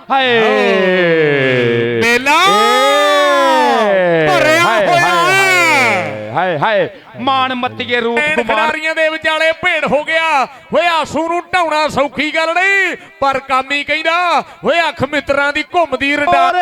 ਹਾਏ ਮੇਲਾ ਭਰਿਆ ਹੋਇਆ ਹਾਏ ਹਾਏ ਮਾਨ ਮੱਤੀਏ ਰੂਪ ਖਿਡਾਰੀਆਂ ਦੇ ਵਿਚਾਲੇ ਭੇੜ ਹੋ ਗਿਆ ਹੋਏ ਆਸੂ ਨੂੰ ਢਾਉਣਾ ਸੌਖੀ ਗੱਲ ਨਹੀਂ ਪਰ ਕਾਮੀ ਕਹਿੰਦਾ ਹੋਏ ਅੱਖ ਮਿੱਤਰਾਂ ਦੀ ਘੁੰਮਦੀ ਰਡਾਰ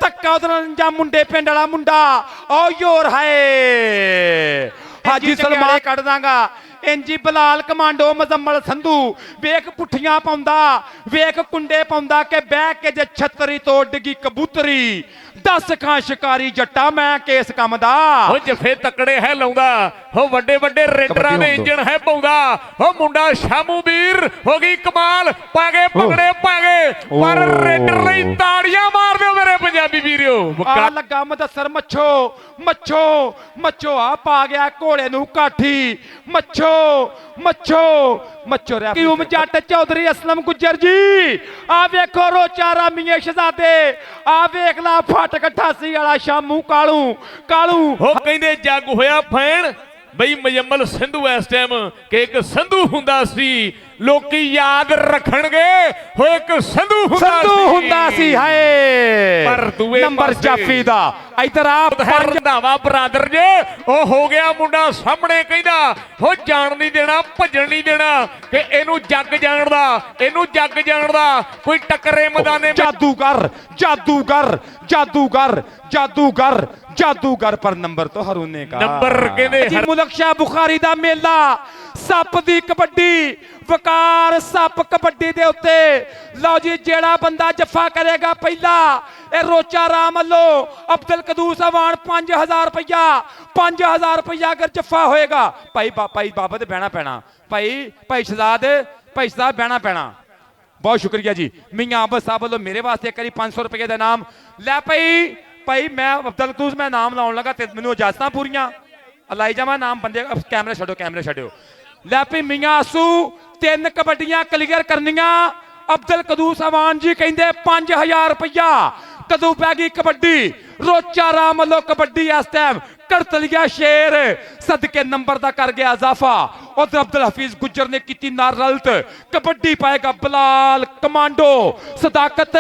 ਧੱਕਾ ਉਧਰ ਜਾਂ ਮੁੰਡੇ ਪਿੰਡ ਵਾਲਾ ਮੁੰਡਾ ਓ ਯੋਰ ਹਾਏ ਹਾਜੀ ਸਲਮਾਨ ਕੱਢ ਦਾਂਗਾ ਇੰਜੀ ਬਲਾਲ ਕਮਾਂਡੋ ਮਜ਼ਮਲ ਸੰਧੂ ਵੇਖ ਪੁੱਠੀਆਂ ਪਾਉਂਦਾ ਵੇਖ ਕੁੰਡੇ ਪਾਉਂਦਾ ਕਿ ਬਹਿ ਕੇ ਜੇ ਛਤਰੀ ਤੋਂ ਡਿੱਗੀ ਕਬੂਤਰੀ 10 ਖਾਂ ਸ਼ਿਕਾਰੀ ਜੱਟਾ ਮੈਂ ਕੇਸ ਕੰਮ ਦਾ ਉਹ ਜਫੇ ਤਕੜੇ ਹੈ ਲਾਉਂਦਾ ਹੋ ਵੱਡੇ ਵੱਡੇ ਰੇਡਰਾਂ ਦੇ ਇੰਜਣ ਹੈ ਪਾਉਂਦਾ ਹੋ ਮੁੰਡਾ ਸ਼ਾਮੂ ਵੀਰ ਹੋ ਗਈ ਕਮਾਲ ਪਾਗੇ ਪਕੜੇ ਪਾਗੇ ਪਰ ਰੇਡਰ ਲਈ ਤਾੜੀਆਂ ਮਾਰ ਦਿਓ ਮੇਰੇ ਪੰਜਾਬੀ ਵੀਰਿਓ ਆ ਲੱਗਾ ਮਦਸਰ ਮੱਛੋ ਮੱਛੋ ਮੱਛੋ ਆ ਪਾ ਗਿਆ ਘੋੜੇ ਨੂੰ ਕਾਠੀ ਮੱਛੋ ਮੱਛੋ ਮੱਛੋ ਰਿਆ ਕਿਉਂ ਜੱਟ ਚੌਧਰੀ ਅਸਲਮ ਗੁੱਜਰ ਜੀ ਆ ਵੇਖੋ ਰੋਚਾ ਰਾਮੀਏ ਸ਼ਹਜ਼ਾਦੇ ਆ ਵੇਖ ਲਾ ਫਾਟਕ 88 ਵਾਲਾ ਸ਼ਾਮੂ ਕਾਲੂ ਕਾਲੂ ਉਹ ਕਹਿੰਦੇ ਜੱਗ ਹੋਇਆ ਫੈਨ ਬਈ ਮੁਜੰਮਲ ਸਿੰਧੂ ਇਸ ਟਾਈਮ ਕਿ ਇੱਕ ਸੰਧੂ ਹੁੰਦਾ ਸੀ ਲੋਕੀ ਯਾਦ ਰੱਖਣਗੇ ਹੋਏ ਇੱਕ ਸੰਧੂ ਹੁੰਦਾ ਸੀ ਹਾਏ ਪਰ ਦੂਏ ਨੰਬਰ ਜਾਫੀ ਦਾ ਇਧਰ ਆ ਰੰਧਾਵਾ ਬਰਾਦਰ ਜੇ ਉਹ ਹੋ ਗਿਆ ਮੁੰਡਾ ਸਾਹਮਣੇ ਕਹਿੰਦਾ ਹੋ ਜਾਣ ਨਹੀਂ ਦੇਣਾ ਭੱਜਣ ਨਹੀਂ ਦੇਣਾ ਕਿ ਇਹਨੂੰ ਜੱਗ ਜਾਣਦਾ ਇਹਨੂੰ ਜੱਗ ਜਾਣਦਾ ਕੋਈ ਟੱਕਰੇ ਮੈਦਾਨੇ ਜਾਦੂਗਰ ਜਾਦੂਗਰ ਜਾਦੂਗਰ ਜਾਦੂਗਰ ਜਾਦੂਗਰ ਪਰ ਨੰਬਰ ਤੋਂ ਹਰੂਨੇ ਕਾ ਨੰਬਰ ਕਹਿੰਦੇ ਮੁਲਕ ਸ਼ਾਹ ਬੁਖਾਰੀ ਦਾ ਮੇਲਾ ਸੱਪ ਦੀ ਕਬੱਡੀ ਵਕਾਰ ਸੱਪ ਕਬੱਡੀ ਦੇ ਉੱਤੇ ਲਓ ਜੀ ਜਿਹੜਾ ਬੰਦਾ ਜੱਫਾ ਕਰੇਗਾ ਪਹਿਲਾ ਇਹ ਰੋਚਾ ਰਾਮ ਵੱਲੋਂ ਅਬਦੁਲ ਕਦੂਸ ਅਵਾਨ 5000 ਰੁਪਇਆ 5000 ਰੁਪਇਆ ਅਗਰ ਜੱਫਾ ਹੋਏਗਾ ਭਾਈ ਬਾਬਾ ਤੇ ਬਹਿਣਾ ਪੈਣਾ ਭਾਈ ਸ਼ਹਜ਼ਾਦ ਬਹਿਣਾ ਪੈਣਾ ਬਹੁਤ ਸ਼ੁਕਰੀਆ ਜੀ ਮੀਆਂ ਅਬਦ ਸਾਹਿਬ ਵੱਲੋਂ ਮੇਰੇ ਵਾਸਤੇ ਇੱਕ ਵਾਰੀ 500 ਰੁਪਏ ਦਾ ਨਾਮ ਲੈ ਭਾਈ ਮੈਂ ਅਬਦੁਲ ਕਦੂਸ ਮੈਂ ਨਾਮ ਲਾਉਣ ਲੱਗਾ ਤੇ ਮੈਨੂੰ ਇਜਾਜ਼ਤਾਂ ਪੂਰੀਆਂ ਲਾਈ ਜਾਵਾਂ ਨਾਮ ਬੰਦੇ ਕੈਮਰੇ ਛੱਡਿਓ ਲੈ ਭਾਈ ਮੀਆਂ ਆਸੂ 3 ਕਬੱਡੀਆਂ ਕਲੀਅਰ ਕਰਨੀਆਂ ਅਬਦੁਲ ਕਦੂਸ ਅਵਾਨ ਜੀ ਕਹਿੰਦੇ 5000 ਰੁਪਇਆ ਕਦੋਂ ਪੈ ਗਈ ਕਬੱਡੀ ਰੋਚਾ ਰਾਮ ਵੱਲੋਂ ਕਬੱਡੀ ਇਸ ਟਾਈਮ ਕਰਤਲੀਆ ਸ਼ੇਰ ਸਦਕੇ ਨੰਬਰ ਦਾ ਕਰ ਗਿਆ ਇਜ਼ਾਫਾ ਉਧਰ ਅਬਦੁਲ ਹਫੀਜ਼ ਗੁੱਜਰ ਨੇ ਕੀਤੀ ਨਾਲ ਰਲਤ ਕਬੱਡੀ ਪਾਏਗਾ ਬਲਾਲ ਕਮਾਂਡੋ ਸਦਾਕਤ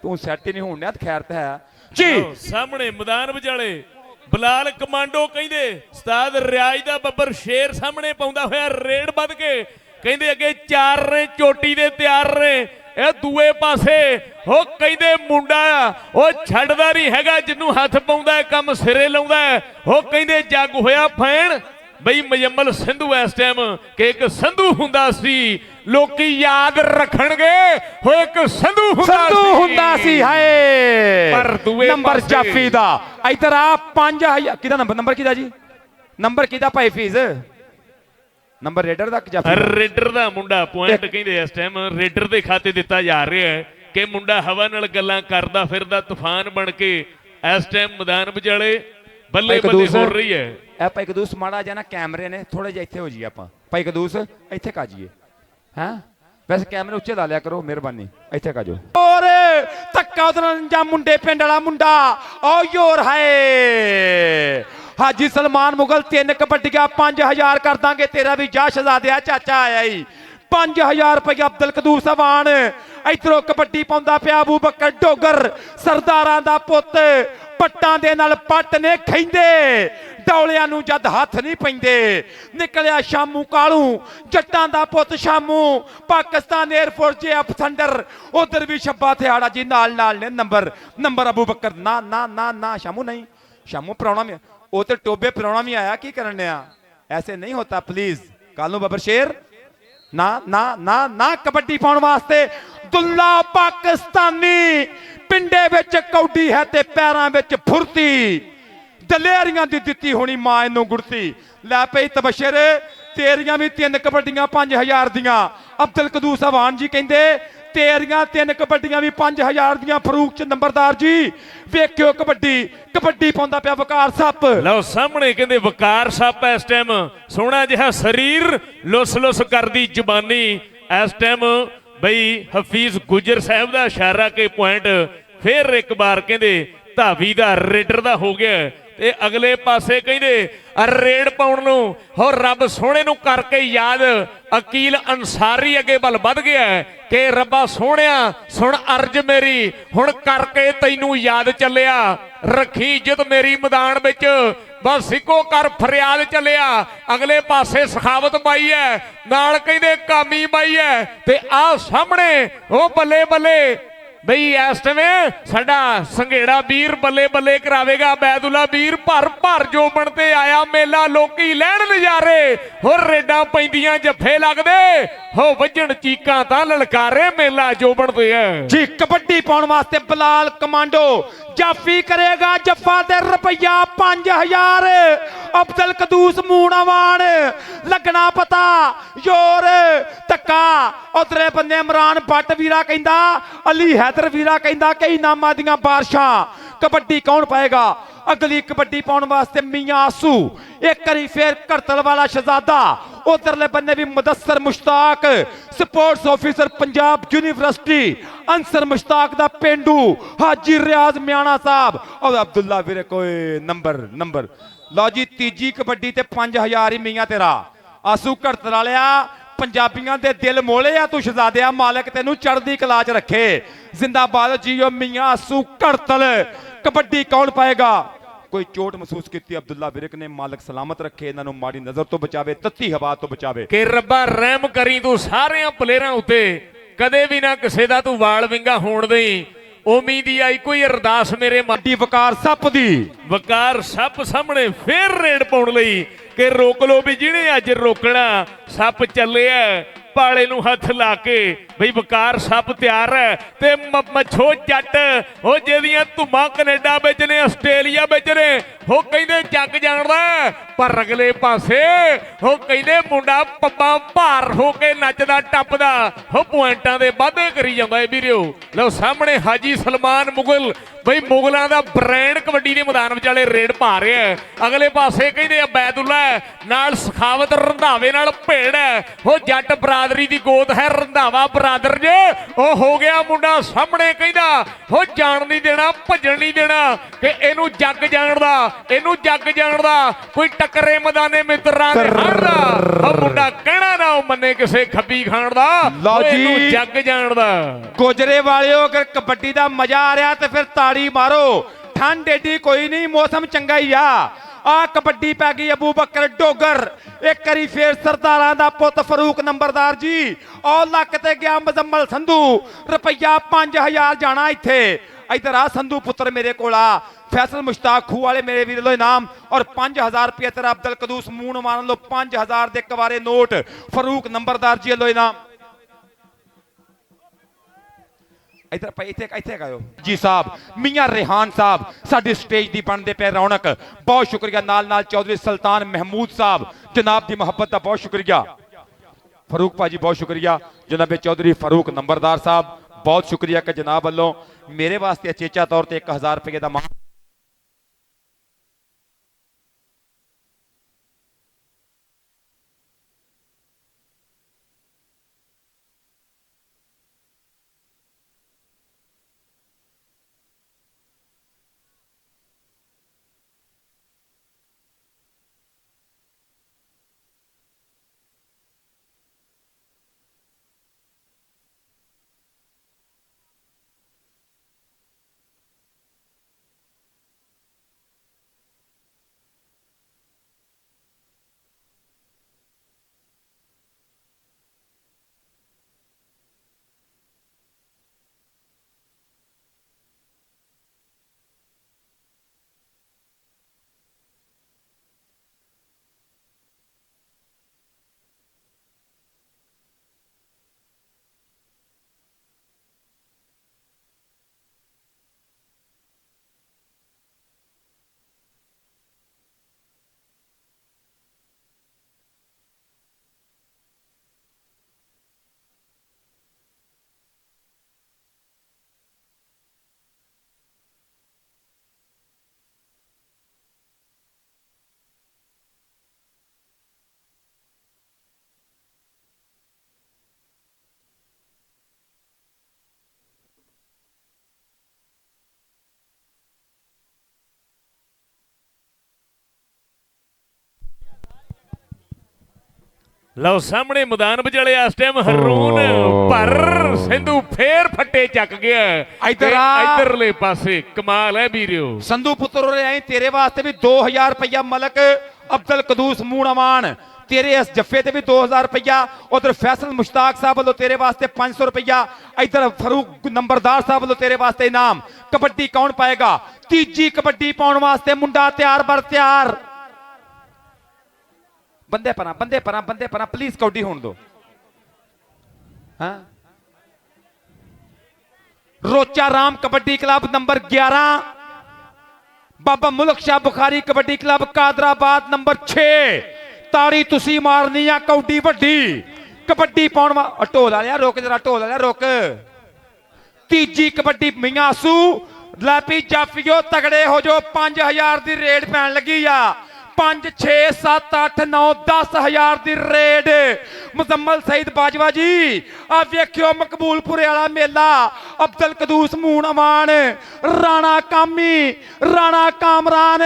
ਤੂੰ ਸੈੱਟ ਹੀ ਨਹੀਂ ਹੋਣ ਡਿਆ ਖੈਰ ਤਾਂ ਹੈ ਜੀ ਸਾਹਮਣੇ ਮੈਦਾਨ ਵਿਚਾਲੇ ਬਲਾਲ ਕਮਾਂਡੋ ਕਹਿੰਦੇ ਉਸਤਾਦ ਰਿਆਜ਼ ਦਾ ਬੱਬਰ ਸ਼ੇਰ ਸਾਹਮਣੇ ਪਾਉਂਦਾ ਹੋਇਆ ਰੇਡ ਵੱਧ ਕੇ ਕਹਿੰਦੇ ਅੱਗੇ 4 ਨੇ ਚੋਟੀ ਦੇ ਤਿਆਰ ਨੇ ਇਹ ਦੂਏ ਪਾਸੇ ਉਹ ਕਹਿੰਦੇ ਮੁੰਡਾ ਉਹ ਛੱਡਦਾ ਨਹੀਂ ਹੈਗਾ ਜਿਹਨੂੰ ਹੱਥ ਪਾਉਂਦਾ ਕੰਮ ਸਿਰੇ ਲਾਉਂਦਾ ਉਹ ਕਹਿੰਦੇ ਜੱਗ ਹੋਇਆ ਫੈਨ ਬਈ ਮੁਜੰਮਲ ਸਿੰਧੂ ਇਸ ਟਾਈਮ ਕਿ ਇੱਕ ਸੰਧੂ ਹੁੰਦਾ ਸੀ ਲੋਕੀ ਯਾਦ ਰੱਖਣਗੇ ਹੋਏ ਇੱਕ ਸੰਧੂ ਹੁੰਦਾ ਸੀ ਹਾਏ ਪਰ ਦੂਏ ਨੰਬਰ ਜਾਫੀ ਦਾ ਇਧਰ ਆ 5000 ਕਿਹਦਾ ਨੰਬਰ ਕਿਹਦਾ ਜੀ ਨੰਬਰ ਕਿਹਦਾ ਭਾਈ ਫੀਸ ਨੰਬਰ ਰੇਡਰ ਦਾ ਜਾਫੀ ਰੇਡਰ ਦਾ ਮੁੰਡਾ ਪੁਆਇੰਟ ਕਹਿੰਦੇ ਇਸ ਟਾਈਮ ਰੇਡਰ ਦੇ ਖਾਤੇ ਦਿੱਤਾ ਜਾ ਰਿਹਾ ਹੈ ਕਿ ਮੁੰਡਾ ਹਵਾ ਨਾਲ ਗੱਲਾਂ ਕਰਦਾ ਫਿਰਦਾ ਤੂਫਾਨ ਬਣ ਕੇ ਇਸ ਟਾਈਮ ਮੈਦਾਨ ਵਿਚਾਲੇ ਬੱਲੇ ਬੱਲੇ ਹੋ ਰਹੀ ਹੈ ਇਹ ਭਾਈ ਕਦੂਸ ਮਾੜਾ ਜਿਹਾ ਨਾ ਕੈਮਰੇ ਨੇ ਥੋੜੇ ਜਿਹਾ ਇੱਥੇ ਹੋ ਜੀ ਆਪਾਂ ਭਾਈ ਕਦੂਸ ਇੱਥੇ ਕਾਜੀਏ ਹਾਂ ਵੈਸੇ ਕੈਮਰੇ ਉੱਚੇ ਲਾ ਲਿਆ ਕਰੋ ਮਿਹਰਬਾਨੀ ਇੱਥੇ ਕਾਜੋ ਔਰ ਧੱਕਾ ਉਧਰ ਜਾਂ ਮੁੰਡੇ ਪਿੰਡ ਵਾਲਾ ਮੁੰਡਾ ਓ ਯੋਰ ਹਾਏ ਹਾਜੀ ਸਲਮਾਨ ਮੁਗਲ 3 ਕਬੱਡੀਆਂ 5000 ਕਰ ਦਾਂਗੇ ਤੇਰਾ ਵੀ ਜਾ ਸ਼ਹਜ਼ਾਦਿਆ ਚਾਚਾ ਆਇਆ ਈ 5000 ਰੁਪਏ ਅਬਦੁਲ ਕਦੂਸ ਅਵਾਨ ਇਧਰੋਂ ਕਬੱਡੀ ਪਾਉਂਦਾ ਪਿਆ ਅਬੂ ਬਕਰ ਡੋਗਰ ਸਰਦਾਰਾਂ ਦਾ ਪੁੱਤ ਪੱਟਾਂ ਦੇ ਨਾਲ ਪੱਟ ਨੇ ਖੈਂਦੇ ਡੌਲਿਆਂ ਨੂੰ ਜਦ ਹੱਥ ਨਹੀਂ ਪੈਂਦੇ ਨਿਕਲਿਆ ਸ਼ਾਮੂ ਕਾਲੂ ਜੱਟਾਂ ਦਾ ਪੁੱਤ ਸ਼ਾਮੂ ਪਾਕਿਸਤਾਨ 에ਅਰਫੋਰਸ ਜੇ ਅਫਥੰਡਰ ਉਧਰ ਵੀ ਸ਼ੱਬਾ ਥਿਆੜਾ ਜੀ ਨਾਲ ਨੇ ਨੰਬਰ ਅਬੂ ਬਕਰ ਨਾ ਸ਼ਾਮੂ ਨਹੀਂ ਸ਼ਾਮੂ ਪ੍ਰਾਹੁਣਾ ਵੀ ਉਹ ਤੇ ਟੋਬੇ ਪ੍ਰਾਹੁਣਾ ਵੀ ਆਇਆ ਕੀ ਕਰਨ ਡਿਆ ਐਸੇ ਨਹੀਂ ਹੋਤਾ ਪਲੀਜ਼ ਕੱਲ ਨੂੰ ਬੱਬਰ ਸ਼ੇਰ ਨਾ ਕਬੱਡੀ ਪਾਉਣ ਵਾਸਤੇ ਦੁੱਲਾ ਪਾਕਿਸਤਾਨੀ ਪਿੰਡੇ ਵਿੱਚ ਕੌਡੀ ਹੈ ਤੇ ਪੈਰਾਂ ਵਿੱਚ ਫੁਰਤੀ ਦਲੇਰੀਆਂ ਦੀ ਦਿੱਤੀ ਹੋਣੀ ਮਾਂ ਇਹਨੂੰ ਗੁੜਤੀ ਲੈ ਪਈ ਤਬਸ਼ਰ ਤੇਰੀਆਂ ਵੀ 3 ਕਬੱਡੀਆਂ 5000 ਦੀਆਂ ਅਬਦੁਲ ਕਦੂਸ ਅਵਾਨ ਜੀ ਕਹਿੰਦੇ ਤੇਰੀਆਂ 3 ਕਬੱਡੀਆਂ ਵੀ 5000 ਦੀਆਂ ਫਰੂਕ ਚ ਨੰਬਰਦਾਰ ਜੀ ਵੇਖਿਓ ਕਬੱਡੀ ਪਾਉਂਦਾ ਪਿਆ ਵਕਾਰ ਸੱਪ ਲਓ ਸਾਹਮਣੇ ਕਹਿੰਦੇ ਵਕਾਰ ਸੱਪ ਇਸ ਟਾਈਮ ਸੋਹਣਾ ਜਿਹਾ ਸਰੀਰ ਲੁੱਸ ਕਰਦੀ ਜ਼ੁਬਾਨੀ ਇਸ ਟਾਈਮ ਬਈ ਹਫੀਜ਼ ਗੁੱਜਰ ਸਾਹਿਬ ਦਾ ਇਸ਼ਾਰਾ ਕੇ ਪੁਆਇੰਟ ਫੇਰ ਇੱਕ ਵਾਰ ਕਹਿੰਦੇ ਧਾਵੀ ਦਾ ਰੇਡਰ ਦਾ ਹੋ ਗਿਆ ਤੇ ਅਗਲੇ ਪਾਸੇ ਕਹਿੰਦੇ ਰੇਡ ਪਾਉਣ ਨੂੰ ਹੋ ਰੱਬ ਸੋਹਣੇ ਨੂੰ ਕਰਕੇ ਯਾਦ ਅਕੀਲ ਅੰਸਾਰੀ ਅੱਗੇ ਵੱਲ ਵੱਧ ਗਿਆ ਕਿ ਰੱਬਾ ਸੋਹਣਿਆ ਸੁਣ ਅਰਜ ਮੇਰੀ, ਹੁਣ ਕਰਕੇ ਤੈਨੂੰ ਯਾਦ ਚੱਲਿਆ, ਰੱਖੀ ਇੱਜ਼ਤ ਮੇਰੀ ਮੈਦਾਨ ਵਿੱਚ, ਬਸ ਇੱਕੋ ਕਰ ਫਰਿਆਦ ਚੱਲਿਆ। ਅਗਲੇ ਪਾਸੇ ਸਖਾਵਤ ਬਾਈ ਹੈ, ਨਾਲ ਕਹਿੰਦੇ ਕਾਮੀ ਬਾਈ ਹੈ, ਤੇ ਆਹ ਸਾਹਮਣੇ ਉਹ ਬੱਲੇ ਬੱਲੇ ਬਈ ਇਸ ਟਵੇਂ ਸਾਡਾ ਸੰਘੇੜਾ ਵੀਰ ਬੱਲੇ ਬੱਲੇ ਕਰਾਵੇਗਾ। ਬੈਦੁੱਲਾ ਵੀਰ ਭਰ ਭਰ ਜੋਬਣ ਤੇ ਆਇਆ ਮੇਲਾ, ਲੋਕੀ ਲੈਣ ਨਜ਼ਾਰੇ, ਹੋਰ ਰੇਡਾਂ ਪੈਂਦੀਆਂ ਜੱਫੇ ਲੱਗਦੇ, ਹੋ ਵੱਜਣ ਚੀਕਾਂ ਤਾਂ ਲਲਕਾਰੇ, ਮੇਲਾ ਜੋਬਣ ਤੇ ਹੈ ਜੀ। ਕਬੱਡੀ ਪਾਉਣ ਵਾਸਤੇ ਬਲਾਲ ਕਮਾਂਡੋ ਜਾਫੀ ਕਰੇਗਾ ਜੱਫਾ ਤੇ ਰੁਪਈਆ 5000। ਅਬਦੁਲ ਕਦੂਸ ਮੂਣਾਵਾਨ ਲੱਗਣਾ ਪਤਾ ਯੋਰ ਧੱਕਾ। ਉਧਰੇ ਬੰਦੇ ਇਮਰਾਨ ਬੱਟ ਵੀਰਾ ਕਹਿੰਦਾ, ਅਲੀ ਹੈਦਰ ਵੀਰਾ ਕਹਿੰਦਾ ਕਿ ਇਨਾਮਾਂ ਦੀਆਂ ਬਾਰਿਸ਼ਾਂ। ਕਬੱਡੀ ਕੌਣ ਪਾਏਗਾ? ਅਗਲੀ ਕਬੱਡੀ ਪਾਉਣ ਵਾਸਤੇ ਮੀਆਂ ਆਸੂ, ਇੱਕ ਵਾਰੀ ਫੇਰ ਘੜਤਲ ਵਾਲਾ ਸ਼ਹਜ਼ਾਦਾ। ਉਧਰਲੇ ਬੰਨੇ ਵੀ ਮੁਦੱਸਰ Mushtaq, sports officer Punjab university, ਅੰਸਰ Mushtaq ਦਾ ਪਿੰਡੂ, ਹਾਜੀ ਰਿਆਜ਼ ਮਿਆਣਾ ਸਾਹਿਬ, ਔਰ ਅਬਦੁੱਲਾ ਵੀਰੇ ਕੋਈ ਨੰਬਰ। ਲਓ ਜੀ, ਤੀਜੀ ਕਬੱਡੀ ਤੇ 5000 ਹੀ ਮੀਆਂ ਤੇਰਾ। ਆਸੂ ਘੜਤਲ ਵਾਲਿਆ, ਪੰਜਾਬੀਆਂ ਦੇ ਦਿਲ ਮੋਲੇ ਆ ਤੂੰ ਸ਼ਹਜ਼ਾਦਿਆ, ਮਾਲਕ ਤੈਨੂੰ ਚੜ੍ਹਦੀ ਕਲਾ 'ਚ ਰੱਖੇ। ਜ਼ਿੰਦਾਬਾਦ ਜੀਓ ਮੀਆਂ ਆਸੂ ਘੜਤਲ। ਕਬੱਡੀ ਕੌਣ ਪਾਏਗਾ? ਕੋਈ ਚੋਟ ਮਹਿਸੂਸ ਕੀਤੀ ਅਬਦੁੱਲਾ ਵਿਰਕ ਨੇ, ਮਾਲਕ ਸਲਾਮਤ ਰੱਖੇ, ਇਹਨਾਂ ਨੂੰ ਮਾੜੀ ਨਜ਼ਰ ਤੋਂ ਬਚਾਵੇ, ਤੱਤੀ ਹਵਾ ਤੋਂ ਬਚਾਵੇ। ਕਿ ਰੱਬਾ ਰਹਿਮ ਕਰੀ ਤੂੰ ਸਾਰਿਆਂ ਪਲੇਅਰਾਂ ਉੱਤੇ, ਕਦੇ ਵੀ ਨਾ ਕਿਸੇ ਦਾ ਤੂੰ ਵਾਲ ਵਿੰਗਾ ਹੋਣ ਦੇਈ। ਉਮੀਦ ਆਈ ਕੋਈ ਅਰਦਾਸ ਮੇਰੇ ਮਾਡੀ ਵਕਾਰ ਸੱਪ ਦੀ, ਵਕਾਰ ਸੱਪ ਸਾਹਮਣੇ ਫੇਰ ਰੇਡ ਪਾਉਣ ਲਈ ਕਿ ਰੋਕ ਲੋ ਵੀ ਜਿਹਨੇ ਅੱਜ ਰੋਕਣਾ। ਸੱਪ ਚੱਲਿਆ ਪਾਲੇ ਨੂੰ ਹੱਥ ਲਾ ਕੇ, ਬਈ ਵਕਾਰ ਸੱਪ ਤਿਆਰ ਹੈ, ਤੇ ਮੱਛੋ ਜੱਟ ਉਹ ਜਿਹਦੀਆਂ ਧੁੰਮਾਂ ਕੈਨੇਡਾ ਵਿੱਚ ਨੇ, ਆਸਟ੍ਰੇਲੀਆ ਵਿੱਚ ਨੇ, ਉਹ ਕਹਿੰਦੇ ਜੱਗ ਜਾਣਦਾ। ਪਰ ਅਗਲੇ ਪਾਸੇ ਉਹ ਕਹਿੰਦੇ ਮੁੰਡਾ ਪੱਬਾਂ ਭਾਰ ਹੋ ਕੇ ਨੱਚਦਾ ਟੱਪਦਾ, ਉਹ ਪੁਆਇੰਟਾਂ ਦੇ ਵਾਅਦੇ ਕਰੀ ਜਾਂਦਾ ਏ ਵੀਰਿਓ। ਲਓ ਸਾਹਮਣੇ ਹਾਜੀ ਸਲਮਾਨ ਮੁਗਲ, ਬਈ ਮੁਗਲਾਂ ਦਾ ਬ੍ਰਾਂਡ ਕਬੱਡੀ ਦੇ ਮੈਦਾਨ ਵਿਚਾਲੇ ਰੇਡ ਪਾ ਰਿਹਾ। ਅਗਲੇ ਪਾਸੇ ਕਹਿੰਦੇ ਅਬੈਦੁੱਲਾ ਨਾਲ ਸਖਾਵਤ, ਰੰਧਾਵੇ ਨਾਲ ਭੇੜ ਹੈ, ਉਹ ਜੱਟ ਬਰਾਦਰੀ ਦੀ ਗੋਦ ਹੈ ਰੰਧਾਵਾ ਬਰਾਦਰ ਜੇ। ਉਹ ਹੋ ਗਿਆ ਮੁੰਡਾ ਸਾਹਮਣੇ ਕਹਿੰਦਾ ਉਹ ਜਾਣ ਨਹੀਂ ਦੇਣਾ, ਭੱਜਣ ਨਹੀਂ ਦੇਣਾ, ਕਿ ਇਹਨੂੰ ਜੱਗ ਜਾਣਦਾ, ਇਹਨੂੰ ਜੱਗ ਜਾਣਦਾ, ਕੋਈ ਟੱਕਰੇ ਮੈਦਾਨੇ ਮਿੱਤਰਾਂ ਦੇ ਹੜਦਾ। ਉਹ ਮੁੰਡਾ ਕਹਿਣਾ ਨਾ ਉਹ ਮੰਨੇ ਕਿਸੇ ਖੱਬੀ ਖਾਣ ਦਾ, ਇਹਨੂੰ ਜੱਗ ਜਾਣਦਾ। ਗੋਜਰੇ ਵਾਲਿਓ, ਅਗਰ ਕਬੱਡੀ ਦਾ ਮਜ਼ਾ ਆ ਰਿਹਾ ਤੇ ਫਿਰ ਤਾੜੀ ਮਾਰੋ। ਠੰਡ ਏਡੀ ਕੋਈ ਨਹੀਂ, ਮੌਸਮ ਚੰਗਾ ਹੀ ਆ। ਆ ਕਬੱਡੀ ਪੈ ਗਈ ਅਬੂ ਬਕਰ ਡੋਗਰ, ਇੱਕ ਵਾਰੀ ਫੇਰ ਸਰਦਾਰਾਂ ਦਾ ਪੁੱਤ ਫਰੂਕ ਨੰਬਰਦਾਰ ਜੀ। ਉਹ ਲੱਕ ਤੇ ਗਿਆ ਮਜ਼ੰਮਲ ਸੰਧੂ, ਰੁਪਈਆ 5000 ਜਾਣਾ ਇੱਥੇ। ਇਧਰ ਆ ਸੰਧੂ ਪੁੱਤਰ ਮੇਰੇ ਕੋਲ ਆ, ਫੈਸਲ ਮੁਸ਼ਤਾਕ ਖੂ ਵਾਲੇ ਮੇਰੇ ਵੀਰ ਲੋ ਇਨਾਮ, ਔਰ 5000 ਰੁਪਏ ਤੇਰਾ ਅਬਦੁਲ ਕਦੂਸ ਮੂਨ ਮਾਰਨ ਲੋ 5000 ਦੇ ਕਵਾਰੇ ਨੋਟ, ਫਰੂਕ ਨੰਬਰਦਾਰ ਜੀ ਲੋ ਇਨਾਮ। ਇੱਧਰ ਭਾਈ ਇੱਥੇ ਆਇਓ ਜੀ ਸਾਹਿਬ, ਮੀਆਂ ਰਿਹਾਨ ਸਾਹਿਬ ਸਾਡੀ ਸਟੇਜ ਦੀ ਬਣਦੇ ਪਏ ਰੌਣਕ, ਬਹੁਤ ਸ਼ੁਕਰੀਆ। ਨਾਲ ਚੌਧਰੀ ਸੁਲਤਾਨ ਮਹਿਮੂਦ ਸਾਹਿਬ, ਜਨਾਬ ਦੀ ਮੁਹੱਬਤ ਦਾ ਬਹੁਤ ਸ਼ੁਕਰੀਆ। ਫਰੂਕ ਭਾਜੀ ਬਹੁਤ ਸ਼ੁਕਰੀਆ। ਜਨਾਬ ਚੌਧਰੀ ਫਰੂਕ ਨੰਬਰਦਾਰ ਸਾਹਿਬ ਬਹੁਤ ਸ਼ੁਕਰੀਆ ਕਿ ਜਨਾਬ ਵੱਲੋਂ ਮੇਰੇ ਵਾਸਤੇ ਅਚੇਚਾ ਤੌਰ ਤੇ 1000 ਰੁਪਏ ਦਾ ਮਾਨ। ਲਓ ਸਾਹਮਣੇ ਮੈਦਾਨ ਵਿਚਾਲੇ ਇਸ ਟਾਈਮ ਹਰੂਨ ਪਰ ਸਿੰਧੂ ਫੇਰ ਫੱਟੇ ਚੱਕ ਗਿਆ ਇੱਧਰ ਤੇ ਆ। ਇੱਧਰਲੇ ਪਾਸੇ ਕਮਾਲ ਹੈ ਵੀਰਿਓ। ਸੰਧੂ ਪੁੱਤਰ ਉਰੇ ਆਏ, ਤੇਰੇ ਵਾਸਤੇ ਵੀ 2000 ਰੁਪਇਆ ਮਲਕ ਅਬਦੁਲ ਕਦੂਸ ਮੂਣਾਵਾਨ, ਤੇਰੇ ਇਸ ਜੱਫੇ ਤੇ ਵੀ 2000 ਰੁਪਇਆ। ਉਧਰ ਫੈਸਲ ਮੁਸ਼ਤਾਕ ਸਾਹਿਬ ਵੱਲੋਂ ਤੇਰੇ ਵਾਸਤੇ 500 ਰੁਪਇਆ। ਇੱਧਰ ਫਰੂਕ ਨੰਬਰਦਾਰ ਸਾਹਿਬ ਵੱਲੋਂ ਤੇਰੇ ਵਾਸਤੇ ਇਨਾਮ। ਕਬੱਡੀ ਕੌਣ ਪਾਏਗਾ? ਤੀਜੀ ਕਬੱਡੀ ਪਾਉਣ ਵਾਸਤੇ ਮੁੰਡਾ ਤਿਆਰ ਬਰ ਤਿਆਰ। ਬੰਦੇ ਪਰਾਂ ਪਲੀਜ਼ ਕਬੱਡੀ ਹੋਣ ਦਿਓ। ਹਾਂ, Rocha Ram kabaddi club number 11, ਬਾਬਾ ਮੁਲਕ ਸ਼ਾਹ ਬੁਖਾਰੀ ਕਬੱਡੀ ਕਲੱਬ ਕਾਦਰਾਬਾਦ ਨੰਬਰ 6। ਤਾੜੀ ਤੁਸੀਂ ਮਾਰਨੀ ਆ ਕੌਡੀ ਵੱਡੀ। ਕਬੱਡੀ ਪਾਉਣ ਢੋਲ ਵਾਲਿਆ ਰੁਕ ਜਰਾ, ਢੋਲ ਵਾਲਿਆ ਰੁਕ। ਤੀਜੀ ਕਬੱਡੀ ਮੀਆਂ ਆਸੂ ਲੈਪੀ ਜਾਫੀਓ ਤਗੜੇ ਹੋ ਜੋ। 5000 ਦੀ ਰੇਡ ਪੈਣ ਲੱਗੀ ਆ। 5 6 7 8 9 10,000 ਦੀ ਰੇਡ। ਮੁਜ਼ੰਮਲ ਸਈਦ ਬਾਜਵਾ ਜੀ ਆ ਵੇਖਿਓ ਮਕਬੂਲਪੁਰੇ ਵਾਲਾ ਮੇਲਾ। ਅਬਦੁਲ ਕਦੂਸ ਮੂਣਾਵਾਨ, ਰਾਣਾ ਕਾਮੀ, ਰਾਣਾ ਕਾਮਰਾਨ,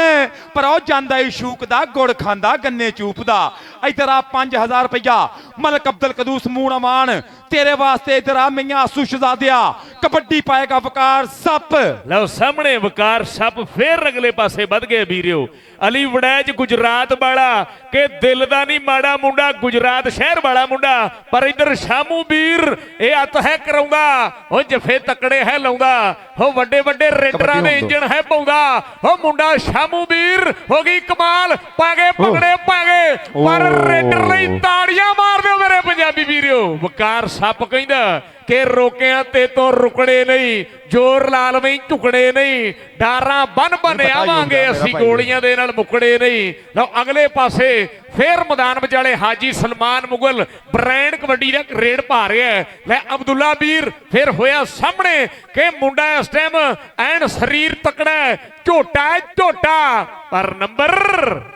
ਪਰ ਉਹ ਜਾਂਦਾ ਇਸ਼ੂਕ ਦਾ ਗੁੜ ਖਾਂਦਾ ਗੰਨੇ ਚੂਪਦਾ। ਇਧਰ ਆ 5000 ਰੁਪਇਆ ਮਲਕ ਅਬਦੁਲ ਕਦੂਸ ਮੂਣਾਵਾਨ ਤੇਰੇ ਵਾਸਤੇ। ਇਧਰ ਆ ਮੀਆਂ ਆਸੂ ਸ਼ਹਜ਼ਾਦਿਆ ਕਬੱਡੀ ਪਾਏਗਾ ਵਕਾਰ ਸੱਪ। ਲਓ ਸਾਹਮਣੇ ਵਕਾਰ ਸੱਪ ਫੇਰ ਅਗਲੇ ਪਾਸੇ ਵੱਧ ਗਏ ਵੀਰਿਓ। ਅਲੀ ਵੜੈਚ ਗੁਜਰਾਤ ਵਾਲਾ ਕਿ ਦਿਲ ਦਾ ਨਹੀਂ ਮਾੜਾ ਮੁੰਡਾ, ਗੁਜਰਾਤ ਸ਼ਹਿਰ ਵਾਲਾ ਮੁੰਡਾ, ਪਰ ਇਧਰ ਸ਼ਾਮੂ ਵੀਰ ਇਹ ਅੱਤ ਹੈ ਕਰਾਉਂਦਾ। ਉਹ ਜਫੇ ਤਕੜੇ ਹੈ ਲਾਉਂਦਾ। ਉਹ ਵੱਡੇ ਵੱਡੇ ਰੇਡਰਾਂ ਦੇ ਇੰਜਣ ਹੈ ਪਾਉਂਦਾ। ਉਹ ਮੁੰਡਾ ਸ਼ਾਮੂ ਵੀਰ ਹੋ ਗਈ ਕਮਾਲ। ਪਾਗੇ ਪਕੜੇ ਪਾਗੇ, ਪਰ ਰੇਡਰ ਲਈ ਤਾੜੀਆਂ ਮਾਰ ਦਿਓ ਮੇਰੇ ਪੰਜਾਬੀ ਵੀਰਿਓ। ਵਕਾਰ ਸੱਪ ਕਹਿੰਦਾ ਕਿ ਰੋਕਿਆਂ ਤੇ ਤੋਂ ਰੁਕਣੇ ਨਹੀਂ, ਜ਼ੋਰ ਲਾ ਲਵੇਂ ਝੁਕਣੇ ਨਹੀਂ, ਡਾਰਾਂ ਬੰਨ ਆਵਾਂਗੇ ਅਸੀਂ ਗੋਲੀਆਂ ਦੇ ਨਾਲ ਮੁਕੜੇ ਨਹੀਂ। ਲਓ ਅਗਲੇ ਪਾਸੇ ਫੇਰ ਮੈਦਾਨ ਵਿਚਾਲੇ ਹਾਜੀ ਸਲਮਾਨ ਮੁਗਲ ਬ੍ਰਾਂਡ ਕਬੱਡੀ ਦਾ ਰੇਡ ਪਾ ਰਿਹਾ। ਲੈ ਅਬਦੁੱਲਾ ਵੀਰ ਫਿਰ ਹੋਇਆ ਸਾਹਮਣੇ ਕਿ ਮੁੰਡਾ ਇਸ ਟਾਈਮ ਐਨ ਸਰੀਰ ਤਕੜਾ, ਝੋਟਾ ਪਰ ਨੰਬਰ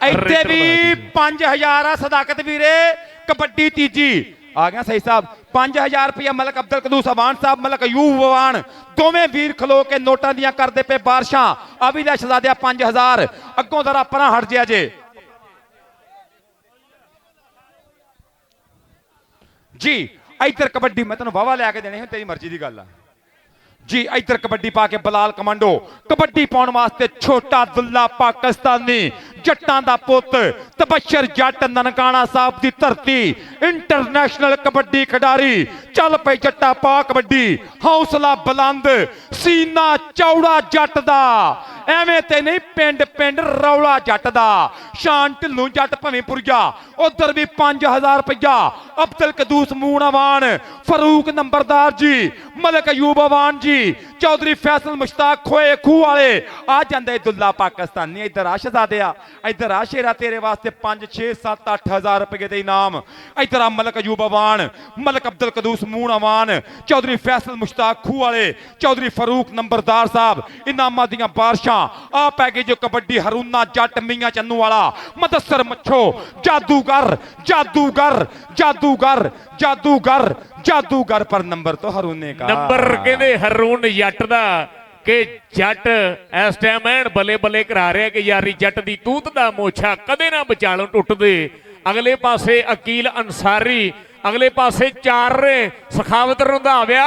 ਇੱਥੇ ਵੀ 5000 ਆ ਸਦਾਕਤ ਵੀਰੇ। ਕਬੱਡੀ ਤੀਜੀ ਆ ਗਿਆ ਸਹੀ ਸਾਹਿਬ। 5000 ਰੁਪਇਆ ਮਲਕ ਅਬਦੁਲ ਕਦੂਸ ਅਵਾਨ ਸਾਹਿਬ, ਮਲਕ ਅਯੂਬ ਅਵਾਨ, ਦੋਵੇਂ ਵੀਰ ਖਲੋ ਕੇ ਨੋਟਾਂ ਦੀਆਂ ਕਰਦੇ ਪਏ ਬਾਰਿਸ਼ਾਂ। ਅਭੀ ਦਾ ਸ਼ਹਜ਼ਾਦਿਆ 5000 ਅੱਗੋਂ ਜ਼ਰਾ ਪਰਾਂ ਹਟ ਜਿਆ ਜੇ ਜੀ। ਇੱਧਰ ਕਬੱਡੀ ਮੈਂ ਤੈਨੂੰ ਵਾਵਾ ਲਿਆ ਕੇ ਦੇਣੀ ਹੈ, ਤੇਰੀ ਮਰਜ਼ੀ ਦੀ ਗੱਲ ਆ ਜੀ। ਇੱਧਰ ਕਬੱਡੀ ਪਾ ਕੇ ਬਲਾਲ ਕਮਾਂਡੋ ਕਬੱਡੀ ਪਾਉਣ ਵਾਸਤੇ ਛੋਟਾ ਦੁੱਲਾ ਪਾਕਿਸਤਾਨੀ, ਜੱਟਾਂ ਦਾ ਪੁੱਤ, ਤਬਸ਼ਰ ਜੱਟ ਨਨਕਾਣਾ ਸਾਹਿਬ ਦੀ ਧਰਤੀ, ਇੰਟਰਨੈਸ਼ਨਲ ਕਬੱਡੀ ਖਿਡਾਰੀ। ਚੱਲ ਪਈ ਜੱਟਾ ਪਾ ਕਬੱਡੀ, ਹੌਸਲਾ ਬੁਲੰਦ, ਸੀਨਾ ਚੌੜਾ ਜੱਟ ਦਾ, ਐਵੇਂ ਤੇ ਨਹੀਂ ਪਿੰਡ ਰੌਲਾ ਜੱਟ ਦਾ। ਸ਼ਾਨ ਢਿੱਲੋਂ ਜੱਟ ਭਵੇਂਪੁਰੀਆ। ਉਧਰ ਵੀ 5000 ਰੁਪਇਆ ਅਬਦੁਲ ਕਦੂਸ ਮੂਣਾਵਾਨ, ਫਰੂਕ ਨੰਬਰਦਾਰ ਜੀ, ਮਲਕ ਅਯੂਬ ਅਵਾਨ ਜੀ, ਚੌਧਰੀ ਫੈਸਲ ਮੁਸ਼ਤਾਕ ਖੋਏ ਖੂਹ ਵਾਲੇ। ਆ ਜਾਂਦੇ ਦੁੱਲਾ ਪਾਕਿਸਤਾਨੀ। ਇੱਧਰ ਆ ਸ਼ਹਜ਼ਾਦਿਆ, ਇੱਧਰ ਆ ਸ਼ੇਰਾ ਤੇਰੇ ਵਾਸਤੇ 5 6 7 8000 ਰੁਪਏ ਦੇ ਇਨਾਮ। ਇੱਧਰ ਆ ਮਲਕ ਅਯੂਬ ਅਵਾਨ, ਮਲਕ ਅਬਦੁਲ ਕਦੂਸ ਮੂਣਾਵਾਨ, ਚੌਧਰੀ ਫੈਸਲ ਮੁਸ਼ਤਾਕ ਖੂਹ ਵਾਲੇ, ਚੌਧਰੀ ਫਰੂਕ ਨੰਬਰਦਾਰ ਸਾਹਿਬ। ਇਨਾਮਾਂ ਦੀਆਂ ਬਾਰਿਸ਼ਾਂ ਆ ਪੈ ਗਈ ਜੋ ਕਬੱਡੀ। ਹਰੂਨਾ ਜੱਟ ਮੀਆਂ ਚੰਨੂ ਵਾਲਾ, ਮਦਸਰ ਮੱਛੋ, ਜਾਦੂਗਰ ਜਾਦੂਗਰ ਜਾਦੂਗਰ ਜਾਦੂਗਰ ਜਾਦੂਗਰ, ਪਰ ਨੰਬਰ ਤੋਂ ਹਰੂਨੇ ਕਾ ਨੰਬਰ ਕਹਿੰਦੇ ਹਰੂਨ ਜੱਟ ਦਾ ਕਿ ਜੱਟ ਇਸ ਟਾਈਮ ਐਨ ਬੱਲੇ ਬੱਲੇ ਕਰਾ ਰਿਹਾ ਕਿ ਯਾਰੀ ਜੱਟ ਦੀ ਤੂਤ ਦਾ ਮੋਛਾ ਕਦੇ ਨਾ ਵਿਚਾਲੋਂ ਟੁੱਟਦੇ। ਅਗਲੇ ਪਾਸੇ ਅਕੀਲ ਅੰਸਾਰੀ, ਅਗਲੇ ਪਾਸੇ ਚਾਰ ਰੇ ਸਖਾਵਤ ਰੰਧਾਵਿਆ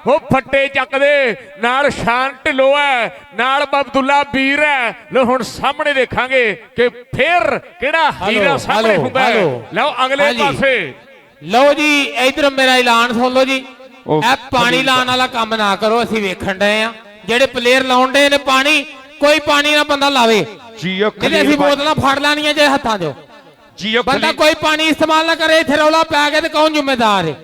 ਉਹ ਫੱਟੇ ਚੱਕਦੇ, ਨਾਲ ਸ਼ਾਨ ਢਿੱਲੋਂ ਹੈ, ਨਾਲ ਅਬਦੁੱਲਾ ਵੀਰ ਹੈ। ਲੋ ਹੁਣ ਸਾਹਮਣੇ ਦੇਖਾਂਗੇ ਕਿ ਫਿਰ ਕਿਹੜਾ ਹੀਰਾ ਸਾਹਮਣੇ ਹੁੰਦਾ ਹੈ। ਲਓ ਅਗਲੇ ਪਾਸੇ ਲਓ ਜੀ ਇਧਰ ਮੇਰਾ ਐਲਾਨ ਸੁਣ ਲਓ ਜੀ। ਇਹ ਪਾਣੀ ਲਾਉਣ ਵਾਲਾ ਕੰਮ ਨਾ ਕਰੋ, ਅਸੀਂ ਵੇਖਣ ਡਏ ਆ ਜਿਹੜੇ ਪਲੇਅਰ ਲਾਉਣ ਡਏ ਨੇ ਪਾਣੀ, ਕੋਈ ਪਾਣੀ ਨਾ ਬੰਦਾ ਲਾਵੇ ਜੀ। ਅਸੀਂ ਬੋਤਲਾਂ ਫੜ ਲੈਣੀਆਂ ਜੇ ਹੱਥਾਂ ਦਿਓ ਜੀ। ਬੰਦਾ ਕੋਈ ਪਾਣੀ ਇਸਤੇਮਾਲ ਨਾ ਕਰੇ। ਇੱਥੇ ਰੌਲਾ ਪੈ ਗਿਆ ਤੇ ਕੌਣ ਜ਼ਿੰਮੇਦਾਰ ਹੈ?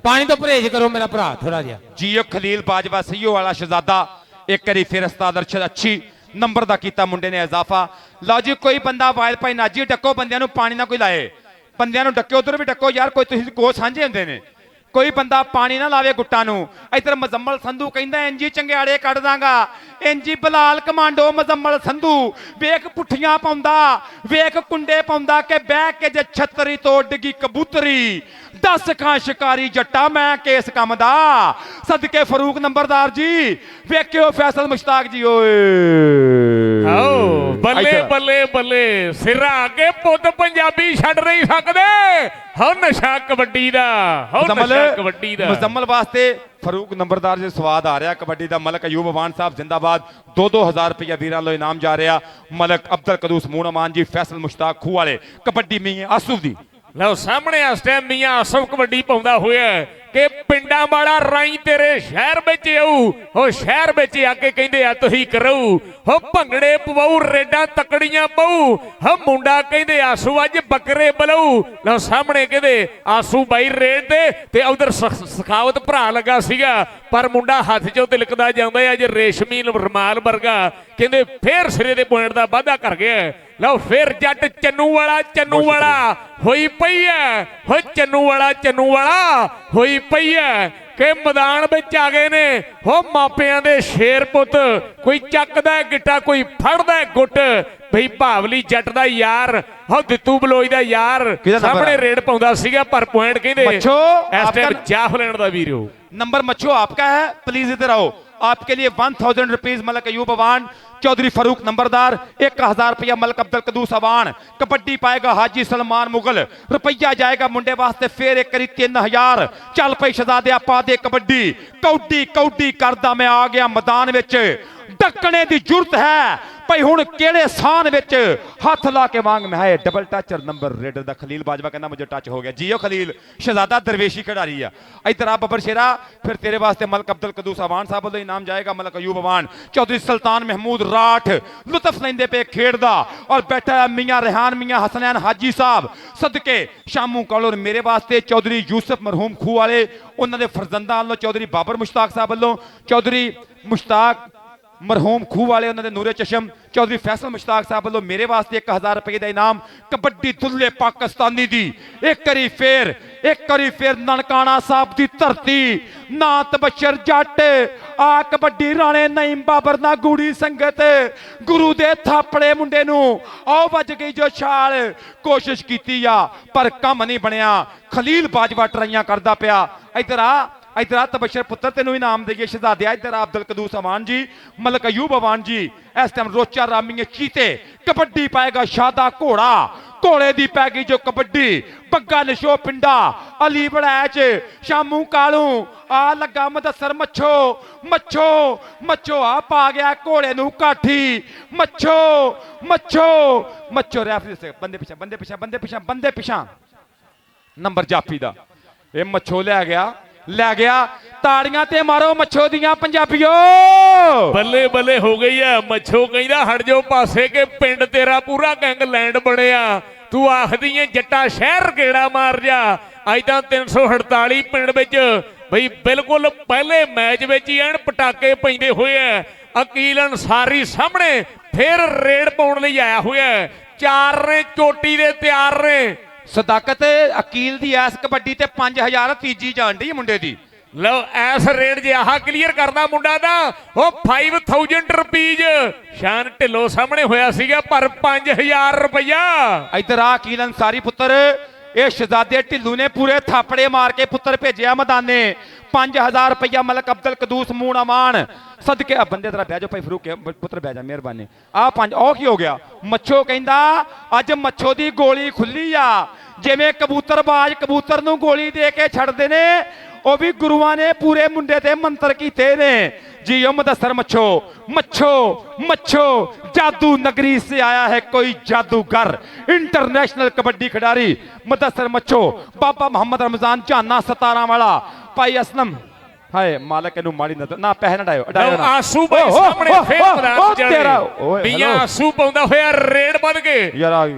ਪਾਣੀ ਤੋਂ ਪਰਹੇਜ਼ ਕਰੋ ਮੇਰਾ ਭਰਾ ਥੋੜਾ ਜਿਹਾ ਜੀ। ਖਲੀਲ ਬਾਜਵਾ ਸਈਓ ਵਾਲਾ ਸ਼ਹਜ਼ਾਦਾ ਇੱਕ ਵਾਰੀ ਫਿਰ ਉਸਤਾਦ ਅਰਸ਼ਦ ਅੱਛੀ ਨੰਬਰ ਦਾ ਕੀਤਾ ਮੁੰਡੇ ਨੇ ਇਜ਼ਾਫਾ। ਲਓ ਜੀ ਕੋਈ ਬੰਦਾ ਵਾਇਲ ਭਾਈ ਨਾਜੀ ਡੱਕੋ, ਬੰਦਿਆਂ ਨੂੰ ਪਾਣੀ ਨਾ ਕੋਈ ਲਾਏ, ਬੰਦਿਆਂ ਨੂੰ ਡੱਕੇ ਉਧਰ ਵੀ ਡੱਕੋ ਯਾਰ, ਕੋਈ ਤੁਸੀਂ ਕੋ ਸਾਂਝੇ ਹੁੰਦੇ ਨੇ। ਕੋਈ ਬੰਦਾ ਪਾਣੀ ਨਾ ਲਾਵੇ ਗੁੱਟਾਂ ਨੂੰ। ਇੱਧਰ ਮੁਜ਼ੰਮਲ ਸੰਧੂ ਕਹਿੰਦਾ ਇੰਜੀ ਚੰਗਿਆੜੇ ਕੱਢ ਦਾਂਗਾ, ਇੰਜੀ ਬਲਾਲ ਕਮਾਂਡੋ ਮਜ਼ੰਮਲ ਸੰਧੂ ਵੇਖ ਪੁੱਠੀਆਂ ਪਾਉਂਦਾ ਵੇਖ ਕੁੰਡੇ ਪਾਉਂਦਾ ਕਿ ਬਹਿ ਕੇ ਜੇ ਛਤਰੀ ਤੋਂ ਡਿੱਗੀ ਕਬੂਤਰੀ 10 ਖਾਂ ਸ਼ਿਕਾਰੀ ਜੱਟਾ ਮੈਂ ਕੇਸ ਕੰਮ ਦਾ ਸਦਕੇ ਫਰੂਕ ਨੰਬਰਦਾਰ ਜੀ ਵੇਖਿਓ ਫੈਸਲ ਮੁਸ਼ਤਾਕ ਜੀ ਓਏ ਆਓ ਬੱਲੇ ਬੱਲੇ ਬੱਲੇ ਸਿਰਾ ਕੇ ਪੁੱਤ ਪੰਜਾਬੀ ਛੱਡ ਨਹੀਂ ਸਕਦੇ ਹੋ ਨਸ਼ਾ ਕਬੱਡੀ ਦਾ ਹੋ ਨਸ਼ਾ ਕਬੱਡੀ ਦਾ ਮੁਜ਼ੰਮਲ ਵਾਸਤੇ ਫਰੂਕ ਨੰਬਰਦਾਰ ਜੀ ਸਵਾਦ ਆ ਰਿਹਾ ਕਬੱਡੀ ਦਾ ਮਲਕ ਅਯੂਬ ਅਵਾਨ ਸਾਹਿਬ ਜਿੰਦਾਬਾਦ 2-2000 ਰੁਪਇਆ ਵੀਰਾਂ ਲੋ ਇਨਾਮ ਜਾ ਰਿਹਾ ਮਲਕ ਅਬਦੁਲ ਕਦੂਸ ਮੂਨ ਅਮਾਨ ਜੀ ਫੈਸਲ ਮੁਸ਼ਤਾਕ ਖੂ ਵਾਲੇ ਕਬੱਡੀ ਮੀਆਂ ਆਸੂ ਦੀ ਲਓ ਸਾਹਮਣੇ ਇਸ ਟਾਈਮ ਮੀਆਂ ਆਸਫ ਕਬੱਡੀ ਪਾਉਂਦਾ ਹੋਇਆ ਕਿ ਪਿੰਡਾਂ ਵਾਲਾ ਰਾਈ ਤੇਰੇ ਸ਼ਹਿਰ ਵਿੱਚ ਆਊ ਉਹ ਸ਼ਹਿਰ ਵਿੱਚ ਆ ਕੇ ਕਹਿੰਦੇ ਆ ਤੁਸੀਂ ਕਰੋ ਹੋ ਭੰਗੜੇ ਪਵਾਉ ਰੇਡਾਂ ਤਕੜੀਆਂ ਪਾਉ ਹੋ ਮੁੰਡਾ ਕਹਿੰਦੇ ਆਸੂ ਅੱਜ ਬੱਕਰੇ ਬਲੂ ਲਓ ਸਾਹਮਣੇ ਕਹਿੰਦੇ ਆਸੂ ਬਾਈ ਰੇਡ ਤੇ ਉਧਰ ਸਖਾਵਤ ਭਰਾ ਲੱਗਾ ਸੀਗਾ ਪਰ ਮੁੰਡਾ ਹੱਥ ਚੋਂ ਤਿਲਕਦਾ ਜਾਂਦਾ ਅੱਜ ਰੇਸ਼ਮੀ ਰਮਾਲ ਵਰਗਾ ਕਹਿੰਦੇ ਫੇਰ ਸਿਰੇ ਦੇ ਪੁਆਇੰਟ ਦਾ ਵਾਧਾ ਕਰ ਗਿਆ ਲਓ ਫੇਰ ਜੱਟ ਚੰਨੂ ਵਾਲਾ ਹੋਈ ਪਈ ਐ ਹੋ ਚੰਨੂ ਵਾਲਾ ਹੋਈ ਪਈ ਐ ਕਿ ਮੈਦਾਨ ਵਿੱਚ ਆ ਗਏ ਨੇ ਹੋ ਮਾਪਿਆਂ ਦੇ ਸ਼ੇਰ ਪੁੱਤ ਕੋਈ ਚੱਕਦਾ ਗਿੱਟਾ ਕੋਈ ਫੜਦਾ ਗੁੱਟ ਬਈ ਭਾਵਲੀ ਜੱਟ ਦਾ ਯਾਰ ਹੋ ਦਿੱਤੂ ਬਲੋਈ ਦਾ ਯਾਰ ਸਾਹਮਣੇ ਰੇਡ ਪਾਉਂਦਾ ਸੀਗਾ ਪਰ ਪੁਆਇੰਟ ਕਹਿੰਦੇ ਇਸ ਟਾਈਮ ਜਾਫਲੈਂਡ ਦਾ ਵੀਰੋ नंबर मच्छो आपका है प्लीज इधर आओ आपके लिए 1000 रुपीज मलक अयूब अवान चौधरी फरूक नंबरदार 1000 रुपया मलक अब्दुल कदूस अवान कबड्डी पाएगा हाजी सलमान मुगल रुपया जाएगा मुंडे वास्ते फिर एक करी 3000 चल पई शहजादे आपा दे कबड्डी कौडी कौडी करदा मैं आ गया मैदान विच डकने दी जरूरत है भाई हुण केड़े स्थान विच हथ ला के मांग में है डबल टचर नंबर रेडर दा खलील बाजवा कहना मुझे टच हो गया जियो खलील शहजादा दरवेशी खिडारी है इधर आ बबर शेरा फिर तेरे वास्ते मलक अब्दुल कदूस अवान साहब वालों इनाम जाएगा मलक अयूब अवान चौधरी सुल्तान महमूद राठ लुत्फ लेंदे पे खेड दा और बैठा है मियां रेहान मियां हसनैन हाजी साहब सदके शामू कॉलोर मेरे वास्ते चौधरी यूसुफ मरहूम खू वाले उन्होंने फरजंदा वालों चौधरी बाबर मुश्ताक साहब वालों चौधरी मुश्ताक मरहूम खू वाले उन्होंने नूरे चशम चौधरी फैसल मुश्ताक साहब वालों मेरे वास्ते 1000 रुपये का इनाम कबड्डी दुल्ले पाकिस्तानी दी एक करी फिर ननकाना साहब की धरती ना तबशर जट आ कबड्डी राणे नईम बाबर ना गूड़ी संगत गुरु दे थापड़े मुंडे नू आओ बज गई जो छाल कोशिश की पर कम नहीं बनया खलील बाजवा ट्राइयां करदा पिया इधर आ तबशर पुत्र तेनू इनाम देइए शहजादे इधर अब्दुल कदूस अवान जी मलक अयूब अवान जी इस टाइम रोचा रामी चीते कबड्डी पाएगा शादा घोड़े दी पै गई जो कबड्डी बग्गा नशो पिंडा अली बड़ैच शामू कालू आ लगा मदसर मच्छो आ पा गया घोड़े नू काठी मच्छो रैफरी से बंदे पिछा नंबर जाफी दा ये मच्छो लै गया ताड़ियां ते मारो मच्छो दियां पंजाबियो बल्ले बल्ले हो गई है मच्छो कहंदा हट जाओ पासे के पिंड तेरा पूरा गैंगलैंड बनिया तू आखदी है जट्टा शहर गेड़ा मार जा अज तां 348 पिंड विच बई बिल्कुल पहले मैच विच ही एन पटाके पैंदे होए अकील अंसारी सामने फिर रेड पाउण लई आया होया 4 ने चोटी दे तैयार ने सदाकत अकील दी ऐस कबड्डी ते 5000 तीजी जान दी मुंडे दी लो ऐस रेड जे आह क्लीयर करदा मुंडा दा ओ 5000 रुपीज शान ढिल्लो सामने होया सीगा पर 5000 रुपया इधर आ अकील अंसारी पुत्र ये शहजादे ढिल्लू ने पूरे थापड़े मार के पुत्र भेजिया मैदाने 5000 रुपया मलक अब्दुल कदूस मून अमान सदके बंदे तरह बह जाओ भाई फरूक पुत्र बह जा मेहरबानी आ 5 ओ की हो गया मच्छो कहंदा अज मच्छो दी गोली खुली आ जिवें कबूतरबाज कबूतर नूं गोली दे के छड़दे ने ओ भी गुरुआं ने पूरे मुंडे ते मंत्र कीते ने जी मुदस्सर मच्छो जादू नगरी से आया है कोई जादूगर इंटरनेशनल कबड्डी खिडारी मुदस्सर मच्छो बाबा मोहम्मद रमजान झाना 17 वाला भाई असलम हाय मालक इनू माड़ी नजर ना पहन डायो आंसू भाई सामने फेर मैदान चढ़े मियां आंसू पाउंदा होया रेड बन के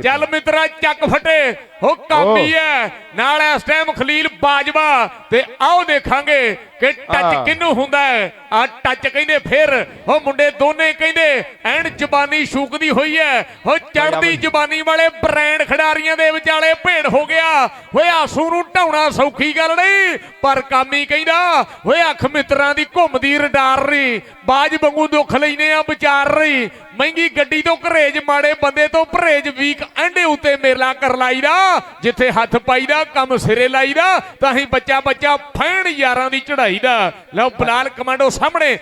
चल मित्रा चक फटे हो कामी है नाल इस टाइम खलील बाजवा ते आओ देखांगे ਕਿ ਟੱਚ ਕਿਹਨੂੰ ਹੁੰਦਾ ਹੈ। ਆ ਟੱਚ ਕਹਿੰਦੇ ਫਿਰ ਉਹ ਮੁੰਡੇ ਦੋਨੇ ਕਹਿੰਦੇ ਐਨ ਜ਼ਬਾਨੀ ਸ਼ੂਕਦੀ ਹੋਈ ਹੈ। ਉਹ ਚੜ੍ਹਦੀ ਜ਼ਬਾਨੀ ਵਾਲੇ ਬ੍ਰਾਂਡ ਖਿਡਾਰੀਆਂ ਦੇ ਵਿਚਾਲੇ ਭੇੜ ਹੋ ਗਿਆ। ਓਏ ਆਸੂ ਨੂੰ ਢਾਉਣਾ ਸੌਖੀ ਗੱਲ ਨਹੀਂ, ਪਰ ਕਾਮੀ ਕਹਿੰਦਾ ਓਏ ਅੱਖ ਮਿੱਤਰਾਂ ਦੀ ਘੁੰਮਦੀ ਰਡਾਰ ਰਹੀ, ਬਾਜ ਵਾਂਗੂ ਦੁੱਖ ਲੈਨੇ ਆ ਵਿਚਾਰ ਰਹੀ। ਮਹਿੰਗੀ ਗੱਡੀ ਤੋਂ ਘਰੇਜ, ਮਾੜੇ ਬੰਦੇ ਤੋਂ ਪਰਹੇਜ, ਵੀਕ ਐਂਡੇ ਉੱਤੇ ਮੇਲਾ ਕਰ ਲਾਈਦਾ, ਜਿੱਥੇ ਹੱਥ ਪਾਈਦਾ ਕੰਮ ਸਿਰੇ ਲਾਈਦਾ, ਤਾਂ ਹੀ ਬੱਚਾ ਫੈਣ ਯਾਰਾਂ ਦੀ ਚੜਾਈ ਦਾ। ਲਓ ਬਲਾਲ ਕਮਾਂਡੋ ਸਾਹਮਣੇ,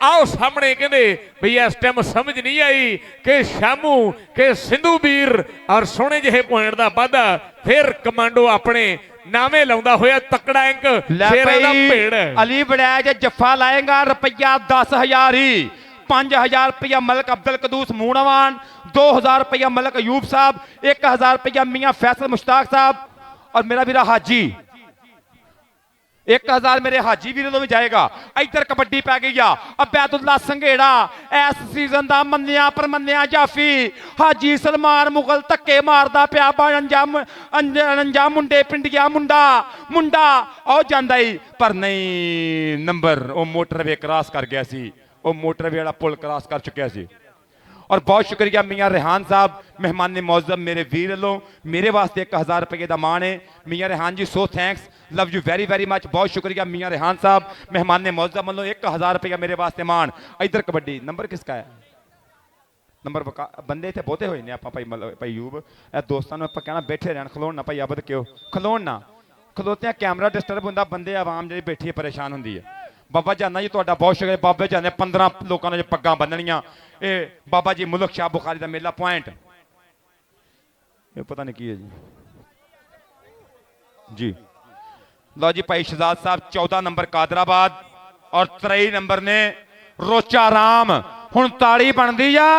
ਆਓ ਸਾਹਮਣੇ। ਕਹਿੰਦੇ ਬਈ ਇਸ ਟਾਈਮ ਸਮਝ ਨਹੀਂ ਆਈ ਕਿ ਸ਼ਾਮੂ ਕਿ ਸਿੰਧੂ ਵੀਰ ਔਰ ਸੋਹਣੇ ਜਿਹੇ ਪੁਆਇੰਟ ਦਾ ਵਾਧਾ। ਫਿਰ ਕਮਾਂਡੋ ਆਪਣੇ ਨਾਵੇਂ ਲਾਉਂਦਾ ਹੋਇਆ ਤਕੜਾ ਅੰਕ ਸ਼ੇਰਾਂ ਦਾ ਭੇੜ। ਅਲੀ ਵੜੈਜ ਜੱਫਾ ਲਾਏਗਾ ਰੁਪਈਆ 10,000 ਹੀ। 5,000 रुपया मलक अब्दुल कदूस मूणावान, 2,000 रुपया मलक अयूब साहब, 1,000 रुपया मियाँ फैसल मुश्ताक साहब और मेरा वीरा हाजी 1,000 मेरे हाजी वीर तो भी जाएगा। इधर कबड्डी पै गई आ। अबैदुल्ला संघेड़ा इस सीजन का मन्निया परमन्निया जाफी। हाजी सलमान मुगल धक्के मारदा पिया अंजाम मुंडे पिंडिया मुंडा मुंडा आओ जांदा ही, पर नहीं नंबर वो मोटरवे क्रॉस कर गया सी, वो मोटरवे वाला पुल क्रॉस कर चुका सी। और बहुत शुक्रिया मियाँ रेहान साहब मेहमान मौजूद मेरे वीर लो, मेरे वास्ते 1,000 रुपये का मान है। मियाँ Rehan ji so thanks, love you very very much. बहुत शुक्रिया मियाँ रेहान साहब मेहमान मौजूद मान लो 1,000 रुपया मेरे वास्ते मान। इधर कबड्डी नंबर किसका है? नंबर बंदे इतने बहुते हुए हैं भाई भाई यूब दोस्तों आप कहना बैठे रहन, खलोण ना भाई अबद क्यों खलोण ना, खलोते कैमरा डिस्टर्ब होंगे, बंदे आवाम जी बैठी परेशान होंगी है। बाबा जाना जी तुहाडा बहुत शुक्रिया। बाबे जाने 15 लोगों ने पग्गां बन्नणियां। ये बाबा जी मुल्क शाह बुखारी का मेला पॉइंट, ये पता नहीं की है जी। लो जी भाई शहजाद साहब 14 नंबर कादराबाद और 23 नंबर ने रोचा राम। हुण ताड़ी बनदी आ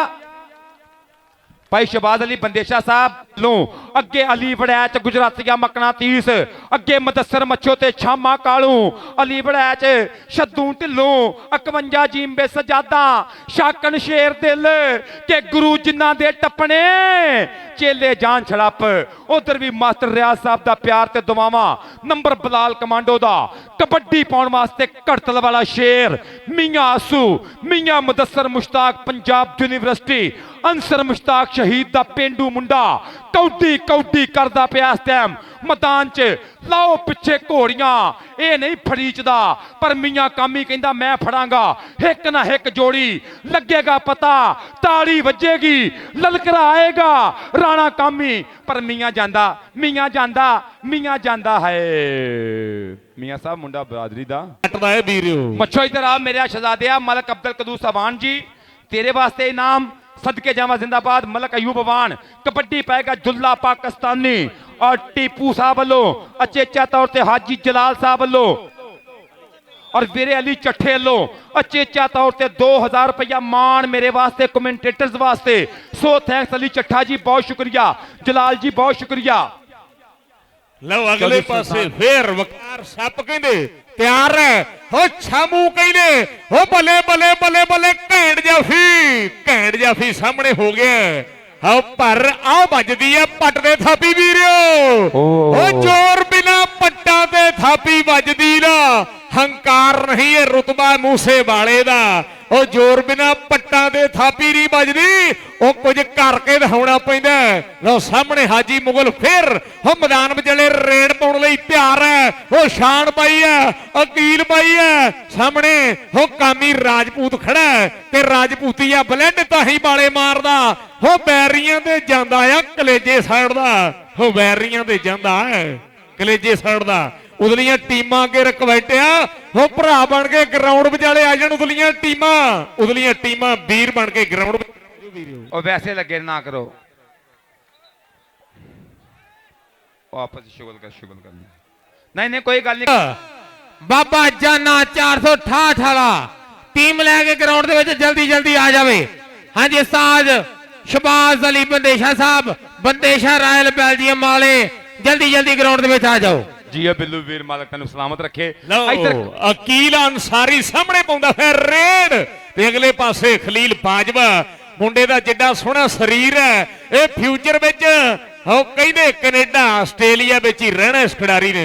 भाई शहबाज अली बंदेशा साहब लो, अगे अली वड़ैच गुजरातिया मकना 30, अगे मुदस्सर मच्छो ते छामा कालू, अली वड़ैच शद्दू ढिल्लों 51 जींबे सजादा, शाकन शेर दिल के गुरु जिन्ना दे टपने चेले जान छड़प। उधर भी मास्टर रियाज साहब का प्यार ते दुआवां। नंबर बलाल कमांडो दा कबड्डी पाउण वास्ते घड़तल वाला शेर मियाँ आसू, मियाँ मुदस्सर मुश्ताक पंजाब यूनिवर्सिटी, अंसर मुश्ताक शहीद दा पेंडू मुंडा कौडी कौडी करदा पिया इस टाइम मैदान च। लाओ पिछे घोड़ियां, ये नहीं फरीचदा, पर मियाँ कामी कहंदा मैं फड़ांगा। हिक ना हिक जोड़ी लगेगा पता, ताड़ी वजेगी, ललकरा आएगा राणा कामी, पर मियाँ जांदा मियाँ जांदा मियाँ जांदा है। मियाँ साहब मुंडा बरादरी दा मच्छो इधर आ मेरे शहजादिया। मलक अब्दुल कदूस अवान जी तेरे वास्ते इनाम, सदके जावा जिंदाबाद। मलक अयूब अवान कबड्डी पाएगा जुल्ला पाकिस्तानी और टीपू साहब वालों, अचेचा तौर पर हाजी जलाल साहब वालों और वीरे अली चट्ठे वालों अचेचा तौर पर 2,000 रुपया मान मेरे वास्ते कमेंटेटर्स वास्ते। सो थैंक्स अली चट्ठा जी बहुत शुक्रिया, जलाल जी बहुत शुक्रिया। लो अगले पासे फिर वकार सप कहंदे तैयार है। हो छामू कहंदे हो बले बले बले बले घैंट जाफी सामने हो गया। हाँ पर आओ बजदी है पट दे थापी वीरियो, हो जोर बिना पट्टा दे थापी बजदी ना, हंकार नहीं है रुतबा मूसे वाले दा। ਉਹ ਜ਼ੋਰ ਬਿਨਾ ਪੱਟਾਂ ਦੇ ਥਾਪੀ ਨਹੀਂ ਵੱਜਦੀ, ਉਹ ਕੁਝ ਕਰਕੇ ਦਿਖਾਉਣਾ ਪੈਂਦਾ। ਲਓ ਸਾਹਮਣੇ ਹਾਜੀ ਮੁਗਲ ਫਿਰ ਉਹ ਮੈਦਾਨ ਵਿਚਲੇ ਰੇਡ ਪਾਉਣ ਲਈ ਤਿਆਰ ਹੈ। ਉਹ ਸ਼ਾਨ ਬਾਈ ਹੈ, ਅਕੀਲ ਬਾਈ ਹੈ, ਸਾਹਮਣੇ ਉਹ ਕਾਮੀ ਰਾਜਪੂਤ ਖੜਾ ਹੈ ਤੇ ਰਾਜਪੂਤੀਆ ਬਲੈਂਡ ਤਾਂ ਹੀ ਬਾਲੇ ਮਾਰਦਾ। ਉਹ ਬੈਰੀਆਂ ਦੇ ਜਾਂਦਾ ਆ ਕਲੇਜੇ ਸਾਈਡ ਦਾ, ਉਹ ਬੈਰੀਆਂ ਦੇ ਜਾਂਦਾ ਹੈ ਕਲੇਜੇ ਸਾਈਡ ਦਾ। ਉਦਲੀਆਂ ਟੀਮਾਂ ਅੱਗੇ ਰਿਕਵੈਸਟ ਆ, ਉਹ ਭਰਾ ਬਣ ਕੇ ਗਰਾਊਂਡ ਵਿਚਾਲੇ ਆ ਜਾਣ। ਉਦਲੀਆਂ ਟੀਮਾਂ ਵੀਰ ਬਣ ਕੇ ਗਰਾਊਂਡ ਉਹ ਵੈਸੇ ਲੱਗੇ ਨਾ ਕਰੋ, ਉਹ ਆਪਸ ਸ਼ੁਗਲ ਕਰਨੀ ਨਹੀਂ ਨਹੀਂ ਕੋਈ ਗੱਲ ਨਹੀਂ। ਬਾਬਾ ਜਾਨਾ 468 ਵਾਲਾ ਟੀਮ ਲੈ ਕੇ ਗਰਾਊਂਡ ਦੇ ਵਿੱਚ ਜਲਦੀ ਆ ਜਾਵੇ। ਹਾਂਜੀ ਉਸਤਾਦ ਸ਼ਬਾਜ਼ ਅਲੀ ਬੰਦੇਸ਼ਾ ਸਾਹਿਬ, ਬੰਦੇਸ਼ਾ ਰਾਇਲ ਬੈਲਜੀਅਮ ਵਾਲੇ ਜਲਦੀ ਗਰਾਊਂਡ ਦੇ ਵਿੱਚ ਆ ਜਾਓ। जी बिल्लू वीर मालक तेन सलामत रखे। अकील अंसारी सामने पाउंदा है रेड ते अगले पासे खलील बाजवा मुंडे दा जिड्डा सोहना शरीर है, ये फ्यूचर विच ओ कहंदे कनेडा आस्ट्रेलिया विच ही रहना इस खिडारी ने।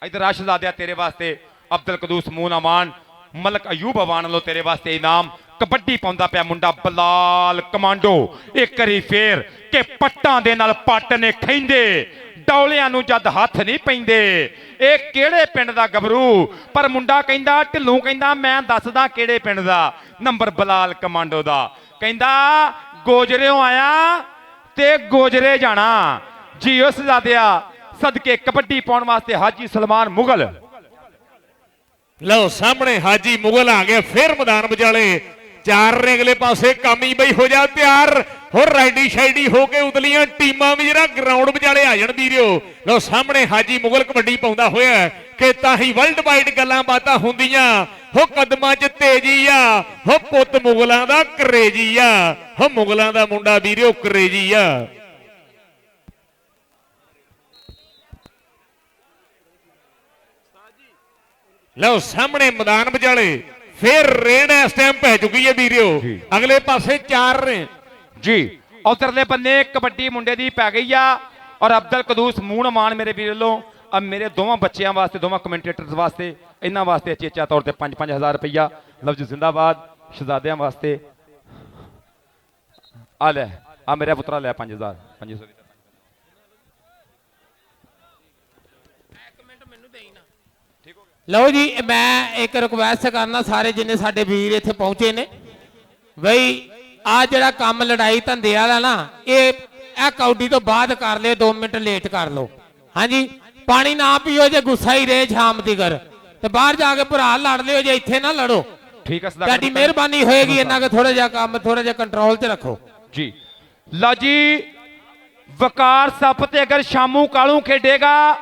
ਇਧਰ ਸ਼ਹਿਜ਼ਾਦਿਆ ਤੇਰੇ ਵਾਸਤੇ ਅਬਦੁਲ ਕਦੂਸ ਮੂਨ ਅਮਾਨ ਮਲਕ ਅਯੂਬ ਅਵਾਨ ਵੱਲੋਂ ਤੇਰੇ ਵਾਸਤੇ ਇਨਾਮ ਕਬੱਡੀ ਪਾਉਂਦਾ ਪਿਆ ਮੁੰਡਾ ਬਲਾਲ ਕਮਾਂਡੋ। ਇੱਕ ਵਾਰੀ ਫੇਰ ਕਿ ਪੱਟਾਂ ਦੇ ਨਾਲ ਪੱਟ ਨੇ ਖੈਂਦੇ ਡੌਲਿਆਂ ਨੂੰ ਜਦ ਹੱਥ ਨਹੀਂ ਪੈਂਦੇ। ਇਹ ਕਿਹੜੇ ਪਿੰਡ ਦਾ ਗੱਭਰੂ? ਪਰ ਮੁੰਡਾ ਕਹਿੰਦਾ ਢਿੱਲੋਂ ਕਹਿੰਦਾ ਮੈਂ ਦੱਸਦਾ ਕਿਹੜੇ ਪਿੰਡ ਦਾ। ਨੰਬਰ ਬਲਾਲ ਕਮਾਂਡੋ ਦਾ। ਕਹਿੰਦਾ ਗੋਜਰਿਓਂ ਆਇਆ ਤੇ ਗੋਜਰੇ ਜਾਣਾ। ਜੀਓ ਸ਼ਹਿਜ਼ਾਦਿਆ ਸਦਕੇ ਕਬੱਡੀ ਪਾਉਣ ਵਾਸਤੇ ਹਾਜੀ ਸਲਮਾਨ ਮੁਗਲ। ਲਓ ਸਾਹਮਣੇ ਹਾਜੀ ਮੁਗਲ ਆ ਗਿਆ ਫਿਰ ਮੈਦਾਨ ਵਿਚਾਲੇ। ਚਾਰ ਨੇ ਅਗਲੇ ਪਾਸੇ ਕਾਮੀ ਬਈ ਹੋ ਜਾ ਤਿਆਰ। ਹੋਰ ਰਾਈਡੀ ਸ਼ਾਈਡੀ ਹੋ ਕੇ ਉਤਲੀਆਂ ਟੀਮਾਂ ਵੀ ਜਿਹੜਾ ਗਰਾਊਂਡ ਵਿਚਾਲੇ ਆ ਜਾਣ ਵੀਰਿਓ। ਲਓ ਸਾਹਮਣੇ ਹਾਜੀ ਮੁਗਲ ਕਬੱਡੀ ਪਾਉਂਦਾ ਹੋਇਆ ਕਿ ਤਾਂ ਹੀ ਵਰਲਡ ਵਾਈਡ ਗੱਲਾਂ ਬਾਤਾਂ ਹੁੰਦੀਆਂ। ਹੋ ਕਦਮਾਂ 'ਚ ਤੇਜ਼ੀ ਆ। ਹੋ ਪੁੱਤ ਮੁਗਲਾਂ ਦਾ ਕਰੇਜੀ ਆ। ਹੋ ਮੁਗਲਾਂ ਦਾ ਮੁੰਡਾ ਵੀਰਿਓ ਕਰੇਜੀ ਆ। ਲਓ ਸਾਹਮਣੇ ਮੈਦਾਨ ਵਿਚਾਲੇ ਫਿਰ ਰੇਡ ਇਸ ਟਾਈਮ ਪੈ ਚੁੱਕੀ ਹੈ ਵੀਰਿਓ। ਅਗਲੇ ਪਾਸੇ ਚਾਰ ਨੇ ਜੀ। ਉਧਰਲੇ ਬੰਨੇ ਕਬੱਡੀ ਮੁੰਡੇ ਦੀ ਪੈ ਗਈ ਆ ਔਰ ਅਬਦੁਲ ਕਦੂਸ ਮੂਨ ਅਮਾਨ ਮੇਰੇ ਵੀਰ ਵੱਲੋਂ ਅਬ ਮੇਰੇ ਦੋਵਾਂ ਬੱਚਿਆਂ ਵਾਸਤੇ ਦੋਵਾਂ ਕਮੈਂਟੇਟਰਸ ਵਾਸਤੇ ਇਹਨਾਂ ਵਾਸਤੇ ਚੇਚਾ ਤੌਰ ਤੇ 5-5000 ਰੁਪਈਆ। ਲਫ਼ਜ਼ ਜ਼ਿੰਦਾਬਾਦ। ਸ਼ਹਿਜ਼ਾਦਿਆਂ ਵਾਸਤੇ ਆ ਲੈ ਆ ਮੇਰਾ ਪੁੱਤਰਾ ਲੈ 5000 500 ਲਓ ਜੀ ਮੈਂ ਇੱਕ ਰਿਕੁਐਸਟ ਕਰਨਾ ਸਾਰੇ ਜਿੰਨੇ ਸਾਡੇ ਵੀਰ ਇੱਥੇ ਪਹੁੰਚੇ ਨੇ ਬਈ ਆ ਜਿਹੜਾ ਕੰਮ ਲੜਾਈ ਧੰਦੇ ਵਾਲਾ ਨਾ ਇਹ ਕੌਡੀ ਤੋਂ ਬਾਅਦ ਕਰ ਲਿਓ 2 ਮਿੰਟ ਲੇਟ ਕਰ ਲਓ। ਹਾਂਜੀ ਪਾਣੀ ਨਾ ਪੀਓ ਜੇ ਗੁੱਸਾ ਹੀ ਰਹੇ ਸ਼ਾਮ ਤੀਕਰ ਤੇ ਬਾਹਰ ਜਾ ਕੇ ਭਰਾ ਲੜ ਲਿਓ ਜੇ ਇੱਥੇ ਨਾ ਲੜੋ। ਠੀਕ ਹੈ ਸਦਾ ਤੁਹਾਡੀ ਮਿਹਰਬਾਨੀ ਹੋਏਗੀ। ਇਹਨਾਂ ਕੋ ਥੋੜਾ ਜਿਹਾ ਕੰਮ ਥੋੜਾ ਜਿਹਾ ਕੰਟਰੋਲ 'ਚ ਰੱਖੋ ਜੀ। ਲਓ ਜੀ ਵਕਾਰ ਸੱਪ ਤੇ ਅਗਰ ਸ਼ਾਮੂ ਕਾਲੂ ਖੇਡੇਗਾ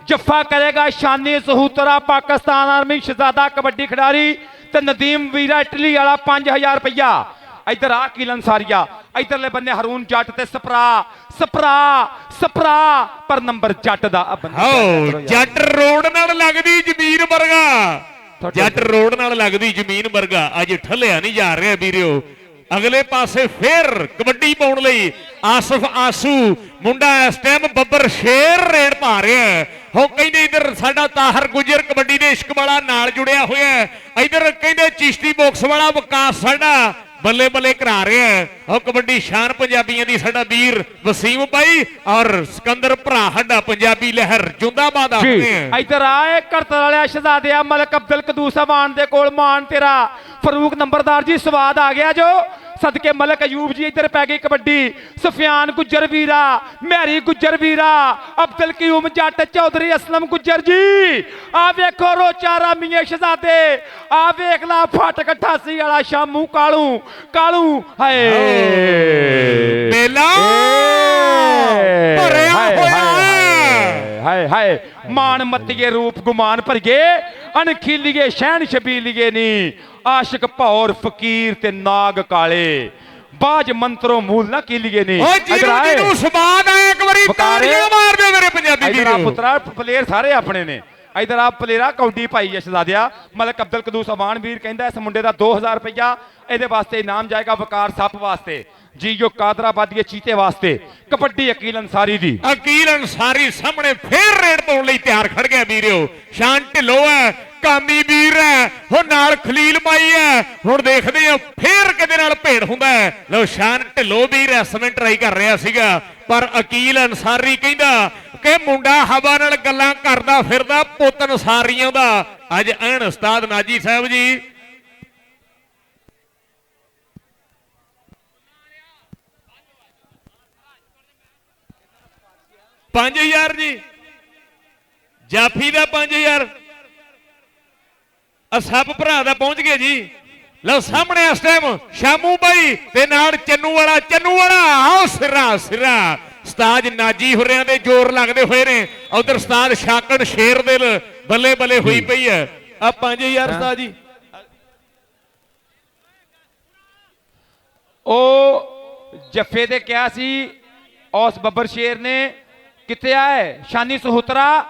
ਜੱਫਾ ਕਰੇਗਾ ਸ਼ਾਨੀ ਸਹੂਤਰਾ ਪਾਕਿਸਤਾਨ ਆਰਮੀ ਸ਼ਹਿਜ਼ਾਦਾ ਕਬੱਡੀ ਖਿਡਾਰੀ ਤੇ ਨਦੀਮ ਵੀਰਾ ਇਟਲੀ ਵਾਲਾ 5000 ਰੁਪਈਆ। ਇਧਰ ਆ ਕੀਲਨ ਸਾਰੀਆ ਇਧਰਲੇ ਬੰਨੇ ਹਰੂਨ ਜੱਟ ਤੇ ਸਪਰਾ ਪਰ ਨੰਬਰ ਜੱਟ ਦਾ ਜੱਟ ਰੋਡ ਨਾਲ ਲੱਗਦੀ ਜ਼ਮੀਨ ਵਰਗਾ। ਜੱਟ ਰੋਡ ਨਾਲ ਲੱਗਦੀ ਜ਼ਮੀਨ ਵਰਗਾ ਅੱਜ ਠੱਲਿਆ ਨਹੀਂ ਜਾ ਰਿਹਾ ਵੀਰਿਓ। ਅਗਲੇ ਪਾਸੇ ਫਿਰ ਕਬੱਡੀ ਪਾਉਣ ਲਈ ਆਸਫ ਆਸੂ ਮੁੰਡਾ ਇਸ ਟਾਈਮ ਬੱਬਰ ਸ਼ੇਰ ਰੇਡ ਪਾ ਰਿਹਾ। ਹੋ ਕਹਿੰਦੇ ਇਧਰ ਸਾਡਾ ਤਾਹਰ ਗੁਜਰ ਕਬੱਡੀ ਦੇ ਇਸ਼ਕ ਵਾਲਾ ਨਾਲ ਜੁੜਿਆ ਹੋਇਆ। ਇਧਰ ਕਹਿੰਦੇ ਚਿਸ਼ਤੀ ਬਾਕਸ ਵਾਲਾ ਵਿਕਾਸ ਸਾਡਾ ਬੱਲੇ ਬੱਲੇ ਕਰਾ ਰਿਹਾ ਹੈ। ਉਹ ਕਬੱਡੀ ਸ਼ਾਨ ਪੰਜਾਬੀਆਂ ਦੀ ਸਾਡਾ ਵੀਰ ਵਸੀਮ ਬਾਈ ਔਰ ਸਿਕੰਦਰ ਭਰਾ ਸਾਡਾ ਪੰਜਾਬੀ ਲਹਿਰ ਜਿੰਦਾਬਾਦ ਆਖਦੇ ਆ। ਇਧਰ ਆਏ ਕਰਤਲ ਵਾਲਿਆ ਸ਼ਹਿਜ਼ਾਦਿਆ ਮਲਕ ਅਬਦੁਲ ਕਦੂਸ ਅਮਾਨ ਦੇ ਕੋਲ ਮਾਨ ਤੇਰਾ ਫਰੂਕ ਨੰਬਰਦਾਰ ਜੀ ਸਵਾਦ ਆ ਗਿਆ ਜੋ ਸਦਕੇ ਮਲਕ ਅਯੂਬ ਜੀ ਇੱਧਰ ਪੈ ਗਈ ਕਬੱਡੀ। ਸੁਫਿਆਨ ਗੁੱਜਰ ਵੀਰਾ ਮੈਰੀ ਗੁੱਜਰ ਵੀਰਾ ਅਬਦੁਲ ਕਯੂਮ ਜੱਟ ਚੌਧਰੀ ਅਸਲਮ ਗੁੱਜਰ ਜੀ ਆ ਵੇਖੋ ਰੋਚਾ ਰਾਮੀਏ ਸ਼ਹਿਜ਼ਾਦੇ ਆ ਵੇਖ ਲਾ ਫਟਕ 88 ਵਾਲਾ ਸ਼ਾਮੂ ਕਾਲੂ ਹਾਏ ਮੇਲਾ ਭਰਿਆ ਹੋਇਆ ਹਾਏ ਮਾਨ ਮੱਤੀਏ ਰੂਪ ਗੁਮਾਨ ਭਰਗੇ ਅਣਖੀਲੀਏ ਸ਼ਹਿਨ ਸ਼ਬੀਲੀਏ ਨੀ ਆਸ਼ਿਕ ਭੌਰ ਫਕੀਰ ਤੇ ਨਾਗ ਕਾਲੇ ਬਾਜ ਮੰਤਰੋਂ ਮੂਲ ਨਾ ਕੀਲੀਏ ਨੀ। ਜਿਹਨੂੰ ਸਵਾਦ ਆਇਆ ਇੱਕ ਵਾਰੀ ਤਾੜੀਆਂ ਮਾਰ ਦਿਓ ਮੇਰੇ ਪੰਜਾਬੀ ਵੀਰੋ। ਪੁੱਤਰਾ ਪਲੇਅਰ ਸਾਰੇ ਆਪਣੇ ਨੇ। ਇਧਰ ਆ ਪਲੇਅਰਾ ਕੌਡੀ ਭਾਈ ਸ਼ਹਿਜ਼ਾਦਿਆ ਮਲਕ ਅਬਦੁਲ ਕਦੂਸ ਅਮਾਨ ਵੀਰ ਕਹਿੰਦਾ ਇਸ ਮੁੰਡੇ ਦਾ 2000 ਰੁਪਇਆ ਇਹਦੇ ਵਾਸਤੇ ਇਨਾਮ ਜਾਏਗਾ ਵਕਾਰ ਸੱਪ ਵਾਸਤੇ ਜੀ ਜੋ ਕਾਦਰਾਬਾਦੀ ਚੀਤੇ ਵਾਸਤੇ ਕਬੱਡੀ ਅਕੀਲ ਅੰਸਾਰੀ ਦੀ। ਅਕੀਲ ਅੰਸਾਰੀ ਸਾਹਮਣੇ ਫੇਰ ਰੇਡ ਪਾਉਣ ਲਈ ਤਿਆਰ ਖੜ ਗਿਆ ਵੀਰਿਓ। ਸ਼ਾਨ ਢਿੱਲੋਂ ਹੈ ਕਾਮੀ ਵੀਰ ਹੈ ਉਹ ਨਾਲ ਖਲੀਲ ਮਾਈ ਹੈ। ਹੁਣ ਦੇਖਦੇ ਆ ਫੇਰ ਕਿਹਦੇ ਨਾਲ ਭੇੜ ਹੁੰਦਾ ਹੈ। ਲਓ ਸ਼ਾਨ ਢਿੱਲੋਂ ਵੀਰ ਇਸ ਸਮੇਂ ਟਰਾਈ ਕਰ ਰਿਹਾ ਸੀਗਾ ਪਰ ਅਕੀਲ ਅੰਸਾਰੀ ਕਹਿੰਦਾ ਕਿ ਮੁੰਡਾ ਹਵਾ ਨਾਲ ਗੱਲਾਂ ਕਰਦਾ ਫਿਰਦਾ ਪੁੱਤ ਅੰਸਾਰੀਆਂ ਦਾ। ਅੱਜ ਐਨ ਉਸਤਾਦ ਨਾਜੀ ਸਾਹਿਬ ਜੀ 5000 ਜੀ ਜਾਫੀ ਦਾ 5000 ਸਭ ਭਰਾ ਦਾ ਪਹੁੰਚ ਗਏ ਜੀ। ਲਓ ਸਾਹਮਣੇ ਇਸ ਟਾਈਮ ਸ਼ਾਮੂ ਬਾਈ ਤੇ ਨਾਲ ਚੰਨੂ ਵਾਲਾ ਆਓ ਸਿਰਾ ਉਸਤਾਦ ਨਾਜੀ ਹੁਰਿਆਂ ਦੇ ਜ਼ੋਰ ਲੱਗਦੇ ਹੋਏ ਨੇ। ਉਧਰ ਉਸਤਾਦ ਸ਼ਾਕਣ ਸ਼ੇਰ ਦਿਲ ਬੱਲੇ ਬੱਲੇ ਹੋਈ ਪਈ ਹੈ। ਆ 5000 ਉਸਤਾਦ ਜੀ ਉਹ ਜੱਫੇ ਤੇ ਕਿਹਾ ਸੀ ਉਸ ਬੱਬਰ ਸ਼ੇਰ ਨੇ ਕਿੱਥੇ ਆਏ ਸ਼ਾਨੀ ਸਹੂਤਰਾ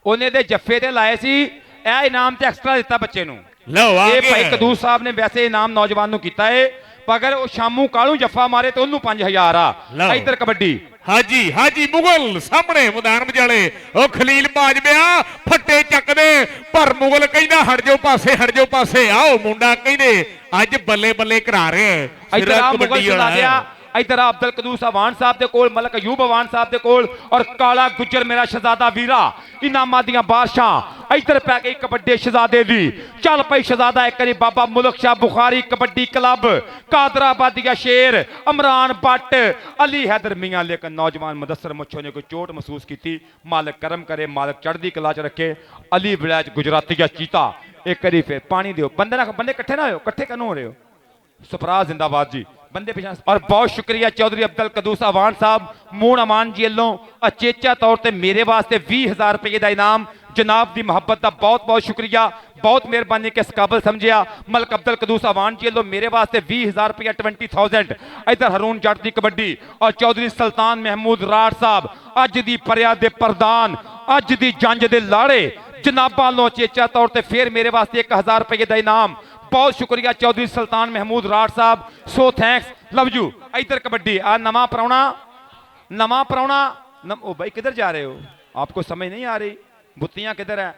ਉਹਨੇ ਦੇ ਜੱਫੇ ਤੇ ਲਾਏ ਸੀ ਇਹ ਇਨਾਮ ਤੇ ਐਕਸਟਰਾ ਦਿੱਤਾ ਬੱਚੇ ਨੂੰ। ਲਓ ਆ ਇਹ ਭਾਈ ਕਦੂਸ ਸਾਹਿਬ ਨੇ ਵੈਸੇ ਇਨਾਮ ਨੌਜਵਾਨ ਨੂੰ ਕੀਤਾ ਏ ਪਰ ਅਗਰ ਉਹ ਸ਼ਾਮੂ ਕਾਲੂ ਜੱਫਾ ਮਾਰੇ ਤੇ ਉਹਨੂੰ 5000 ਆ। ਇੱਧਰ ਕਬੱਡੀ ਹਾਜੀ ਮੁਗਲ ਸਾਹਮਣੇ ਮੈਦਾਨ ਵਿਚਾਲੇ ਉਹ ਖਲੀਲ ਬਾਜਵਿਆ ਫੱਟੇ ਚੱਕਦੇ ਪਰ ਮੁਗਲ ਕਹਿੰਦਾ ਹਟ ਜਾਓ ਪਾਸੇ ਆਓ ਮੁੰਡਾ ਕਹਿੰਦੇ ਅੱਜ ਬੱਲੇ ਬੱਲੇ ਕਰਾ ਰਿਹਾ ਇਧਰ ਆ ਮੁਗਲ ਸ਼ਹਜ਼ਾਦਿਆ ਇਧਰ ਆ ਅਬਦੁਲ ਕਦੂਸ ਅਵਾਨ ਸਾਹਿਬ ਦੇ ਕੋਲ ਮਲਕ ਅਯੂਬ ਅਵਾਨ ਸਾਹਿਬ ਦੇ ਕੋਲ ਔਰ ਕਾਲਾ ਗੁੱਜਰ ਮੇਰਾ ਸ਼ਹਜ਼ਾਦਾ ਵੀਰਾ ਇਨਾਮਾਂ ਦੀਆਂ ਬਾਦਸ਼ਾਹ ਇਧਰ ਪੈ ਗਈ ਕਬੱਡੀ ਸ਼ਹਜ਼ਾਦੇ ਦੀ ਚੱਲ ਪਈ ਸ਼ਹਜ਼ਾਦਾ ਇੱਕ ਵਾਰੀ ਬਾਬਾ ਮੁਲਕ ਸ਼ਾਹ ਬੁਖਾਰੀ ਕਬੱਡੀ ਕਲੱਬ ਕਾਦਰਾਬਾਦੀਆ ਸ਼ੇਰ ਇਮਰਾਨ ਬੱਟ ਅਲੀ ਹੈਦਰ ਮੀਆਂ ਲੇਕਿਨ ਨੌਜਵਾਨ ਮੁਦੱਸਰ ਮੁੱਛੋ ਨੇ ਕੋਈ ਚੋਟ ਮਹਿਸੂਸ ਕੀਤੀ ਮਾਲਕ ਕਰਮ ਕਰੇ ਮਾਲਕ ਚੜ੍ਹਦੀ ਕਲਾ ਚ ਰੱਖੇ ਅਲੀ ਵਿਲਾਇਤ ਗੁਜਰਾਤੀਆ ਚੀਤਾ ਇੱਕ ਵਾਰੀ ਫਿਰ ਪਾਣੀ ਦਿਓ ਬੰਦੇ ਇਕੱਠੇ ਨਾ ਹੋਇਓ ਇਕੱਠੇ ਕਿਉਂ ਹੋ ਰਹੇ ਹੋ ਸੁਪਰਾਜ जिंदाबाद जी बंदे पिछा और बहुत शुक्रिया चौधरी अब्दुल कदूस अवान साहब मून अमान जी वालों अचेचा तौर पर मेरे वास्ते 20,000 रुपये का इनाम जनाब की मुहब्बत का बहुत बहुत शुक्रिया बहुत मेहरबानी के इस काबिल समझिया मलक अब्दुल कदूस अवान जी वालों मेरे वास्ते 20,000 रुपया 20,000 इधर हरून जट की कबड्डी और चौधरी सुल्तान महमूद राठ साहब अज की परिया दे प्रधान अज की जंज के लाड़े जनाबा वालों चेचा तौर पर फिर मेरे वास्ते 1,000 रुपये का इनाम बहुत शुक्रिया चौधरी सुल्तान महमूद राठ साहब सो थैंक्स लव यू इधर कबड्डी आ नवा प्राहुणा ओ भाई किधर जा रहे हो आपको समझ नहीं आ रही बुत्तियां किधर है